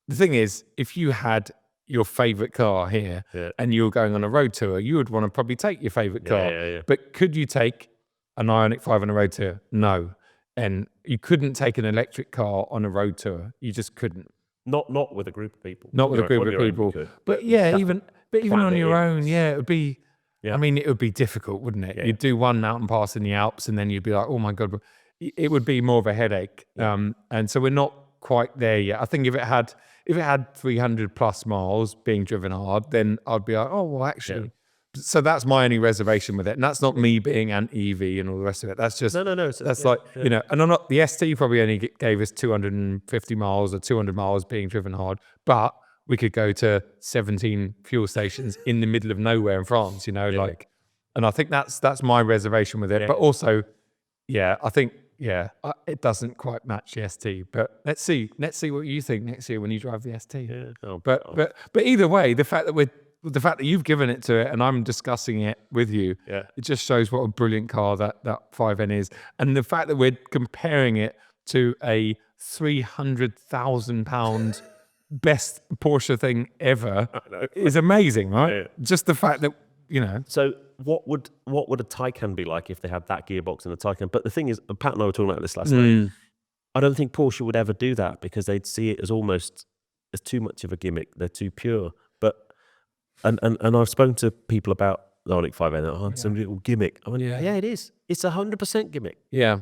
the thing is, if you had your favorite car here and you were going on a road tour, you would want to probably take your favorite car. Yeah. But could you take an Ioniq 5 on a road tour? No. And you couldn't take an electric car on a road tour. You just couldn't. Not with a group of people. Not with a group of people. But yeah, even on your own, yeah, it would be. Yeah. I mean, it would be difficult, wouldn't it? Yeah. You'd do one mountain pass in the Alps, and then you'd be like, "Oh my God!" It would be more of a headache. Yeah. And so we're not quite there yet. I think if it had 300 plus miles being driven hard, then I'd be like, "Oh well, actually." Yeah. So that's my only reservation with it, and that's not me being anti-EV and all the rest of it. That's just no. That's and I'm not. The ST probably only gave us 250 miles or 200 miles being driven hard, but we could go to 17 fuel stations in the middle of nowhere in France. And I think that's my reservation with it. Yeah. But also, I think it doesn't quite match the ST. But let's see what you think next year when you drive the ST. Yeah. But either way, the fact that you've given it to it and I'm discussing it with you, it just shows what a brilliant car that 5N is. And the fact that we're comparing it to a £300,000 best Porsche thing ever is amazing, right? Yeah. Just the fact that, So what would a Taycan be like if they had that gearbox in a Taycan? But the thing is, Pat and I were talking about this last night. I don't think Porsche would ever do that because they'd see it as almost as too much of a gimmick. They're too pure. But and I've spoken to people about the Ioniq 5N. It's a little gimmick. I mean, yeah, it is. It's 100% gimmick. Yeah.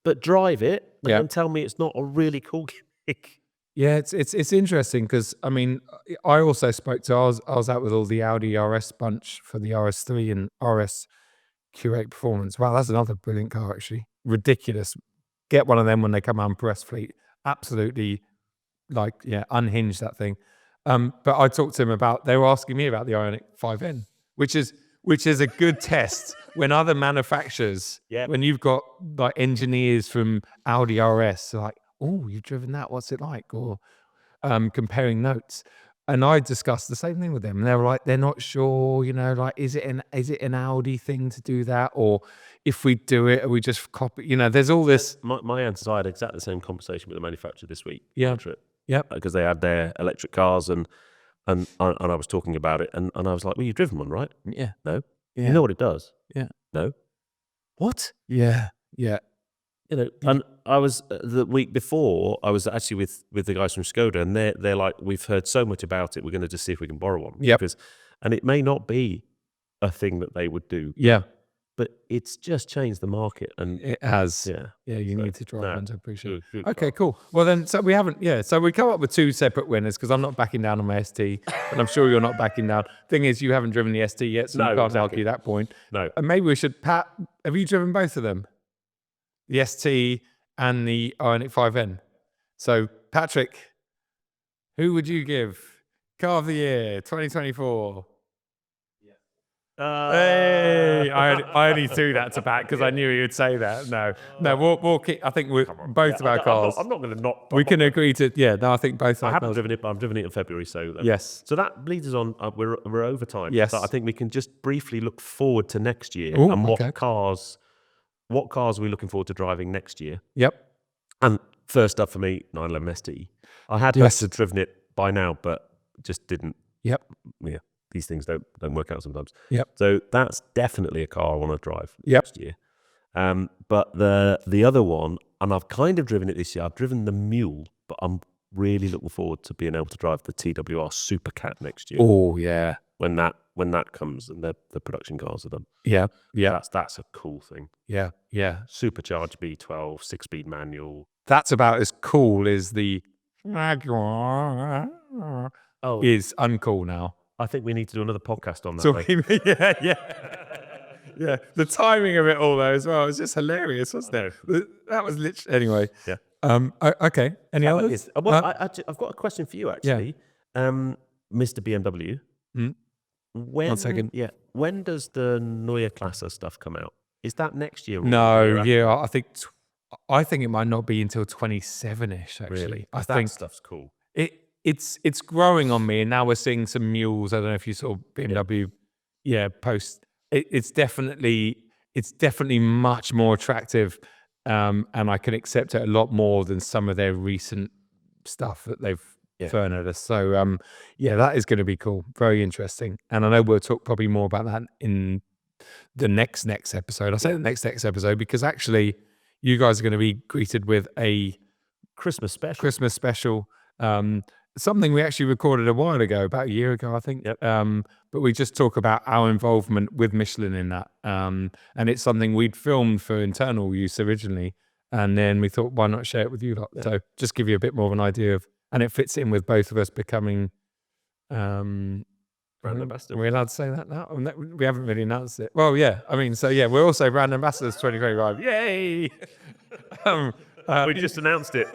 But drive it and tell me it's not a really cool gimmick. Yeah, it's interesting because I mean, I also spoke to I was out with all the Audi RS bunch for the RS3 and RS Q8 Performance. Wow, that's another brilliant car, actually. Ridiculous. Get one of them when they come out on press fleet. Absolutely, like, yeah, unhinge that thing. But I talked to him about, they were asking me about the Ioniq 5N, which is a good test when other manufacturers, when you've got like engineers from Audi RS, like, oh, you've driven that, what's it like? Or comparing notes. And I discussed the same thing with them. And they were like, they're not sure, you know, like, is it an Audi thing to do that? Or if we do it, are we just copy, you know, there's all this. My answer is I had exactly the same conversation with the manufacturer this week. Yeah. Trip. Yep. Because they had their electric cars and I was talking about it and I was like, well, you've driven one, right? Yeah. No. Yeah. You know what it does? Yeah. No. What? Yeah. Yeah. You know, and I was the week before, I was actually with the guys from Skoda, and they're like, we've heard so much about it, we're going to just see if we can borrow one. Yep. And it may not be a thing that they would do. Yeah. But it's just changed the market, and it has. Yeah. Yeah, you need to drive one to appreciate it. Okay, car. cool. Well then, so we haven't, so we come up with two separate winners because I'm not backing down on my ST, and I'm sure you're not backing down. Thing is, you haven't driven the ST yet, so No, you can't exactly. argue that point. No. And maybe we should, Pat, have you driven both of them? The ST and the Ioniq 5N. So, Patrick, who would you give Car of the Year 2024? Hey, I only threw that to Pat because I knew he would say that. No, we'll keep. I think we're both of our cars. I'm not going to not. We can agree to. Yeah, no, I think both. I haven't driven it, but I'm driven it in February. So yes. So that leads us on. We're over time. Yes. So I think we can just briefly look forward to next year and what cars are we looking forward to driving next year? Yep. And first up for me, 911 ST. I had driven it by now, but just didn't. Yep. Yeah. These things don't work out sometimes. Yep. So that's definitely a car I want to drive Yep. next year. But the other one, and I've kind of driven it this year. I've driven the Mule, but I'm really looking forward to being able to drive the TWR Super Cat next year. Oh yeah. When that comes and the production cars are done. Yeah. Yeah. That's a cool thing. Yeah. Yeah. Supercharged B12, 6-speed manual. That's about as cool as the is uncool now. I think we need to do another podcast on that. Yeah. The timing of it all though as well, it was just hilarious, wasn't it? That was literally anyway. Yeah. Okay. Any others? I've got a question for you actually. Mr. BMW. Hmm? One second. Yeah. When does the Neue Klasse stuff come out? Is that next year? Or No. Yeah. I think it might not be until 27-ish. Actually, Really? I that think stuff's cool. It's growing on me, and now we're seeing some mules. I don't know if you saw BMW, post. It's definitely much more attractive, and I can accept it a lot more than some of their recent stuff that they've thrown at us. So that is going to be cool, very interesting. And I know we'll talk probably more about that in the next episode. I say the next episode because actually, you guys are going to be greeted with a Christmas special. Something we actually recorded a while ago, about a year ago, I think. Yep. But we just talk about our involvement with Michelin in that. And it's something we'd filmed for internal use originally. And then we thought, why not share it with you lot? Yeah. So just give you a bit more of an idea of, and it fits in with both of us becoming brand ambassador. Are we allowed to say that now? We haven't really announced it. Well, yeah. I mean, we're also brand ambassadors 2025. Yay! We just announced it.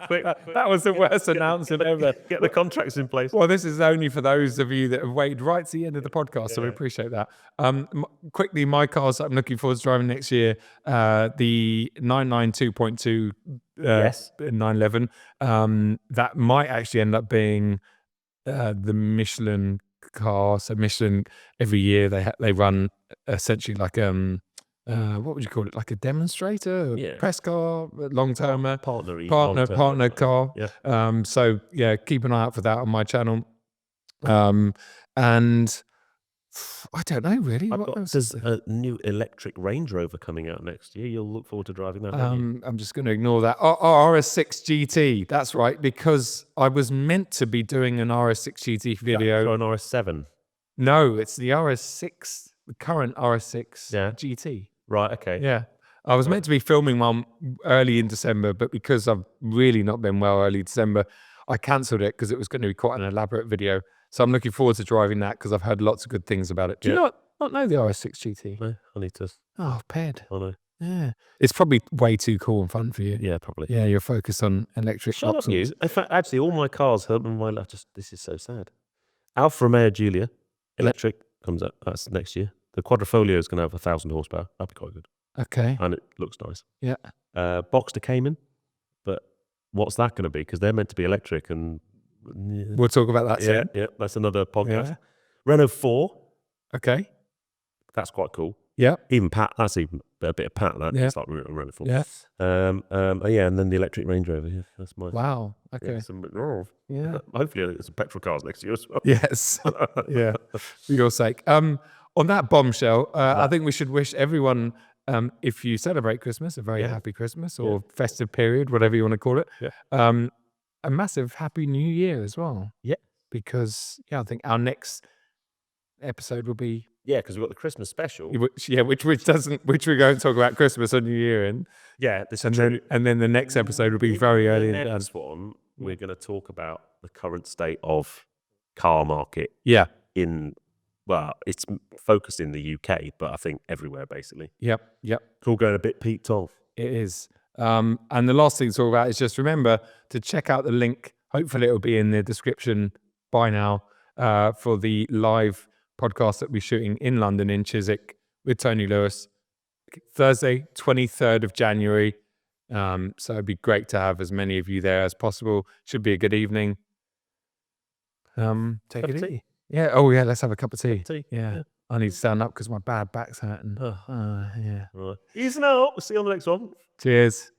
Quick, that was the worst announcement ever. Get the contracts in place. Well, this is only for those of you that have waited right to the end of the podcast, so we appreciate that. Quickly, my cars that I'm looking forward to driving next year, the 992.2 911. That might actually end up being the Michelin car. So Michelin, every year they run essentially like what would you call it? Like a demonstrator, press car, long-termer, partner car. Yeah. So keep an eye out for that on my channel. And I don't know really. There's a new electric Range Rover coming out next year. You'll look forward to driving that. I'm just going to ignore that. RS6 GT. That's right, because I was meant to be doing an RS6 GT video. So an RS7. No, it's the RS6, the current RS6 GT. Right, okay. Yeah. I was meant to be filming one early in December, but because I've really not been well early December, I cancelled it because it was going to be quite an elaborate video. So I'm looking forward to driving that because I've heard lots of good things about it. Do you know what? not know the RS6 GT. No, I need to. Oh, ped. I know. Yeah. It's probably way too cool and fun for you. Yeah, probably. Yeah, you're focused on electric Shut up, you. Vauxhalls. In fact, actually, all my cars hurt in my life. This is so sad. Alfa Romeo Giulia, electric, comes out. That's next year. The Quadrifoglio is going to have 1,000 horsepower. That'd be quite good. Okay. And it looks nice. Yeah. Boxster Cayman, but what's that going to be? Because they're meant to be electric, and We'll talk about that soon. yeah, that's another podcast. Yeah. Renault 4, Okay. that's quite cool. Yeah. Even Pat, that's even a bit of Pat. That Yeah. it's like Renault 4. Yeah. Yeah, and then the electric Range Rover. Yeah, that's my. Wow. Okay. Yeah, hopefully it's some petrol cars next year as well. Yes. Yeah. For your sake. On that bombshell, I think we should wish everyone, if you celebrate Christmas, a very happy Christmas or festive period, whatever you want to call it. Yeah. A massive happy New Year as well. Yeah. Because I think our next episode will be because we've got the Christmas special. which we're going to talk about Christmas or New Year in. Yeah, this And true. then the next episode will be very early in the the next one. We're going to talk about the current state of car market. Yeah. It's focused in the UK, but I think everywhere basically. Yep. It's all going a bit peaked off. It is. And the last thing to talk about is just remember to check out the link. Hopefully it'll be in the description by now for the live podcast that we're shooting in London, in Chiswick, with Tony Lewis, Thursday, 23rd of January. So it'd be great to have as many of you there as possible. Should be a good evening. Take it easy. Yeah. Oh, yeah. Let's have a cup of tea. Yeah. I need to stand up because my bad back's hurting. Yeah. Right. Easing out. We'll see you on the next one. Cheers.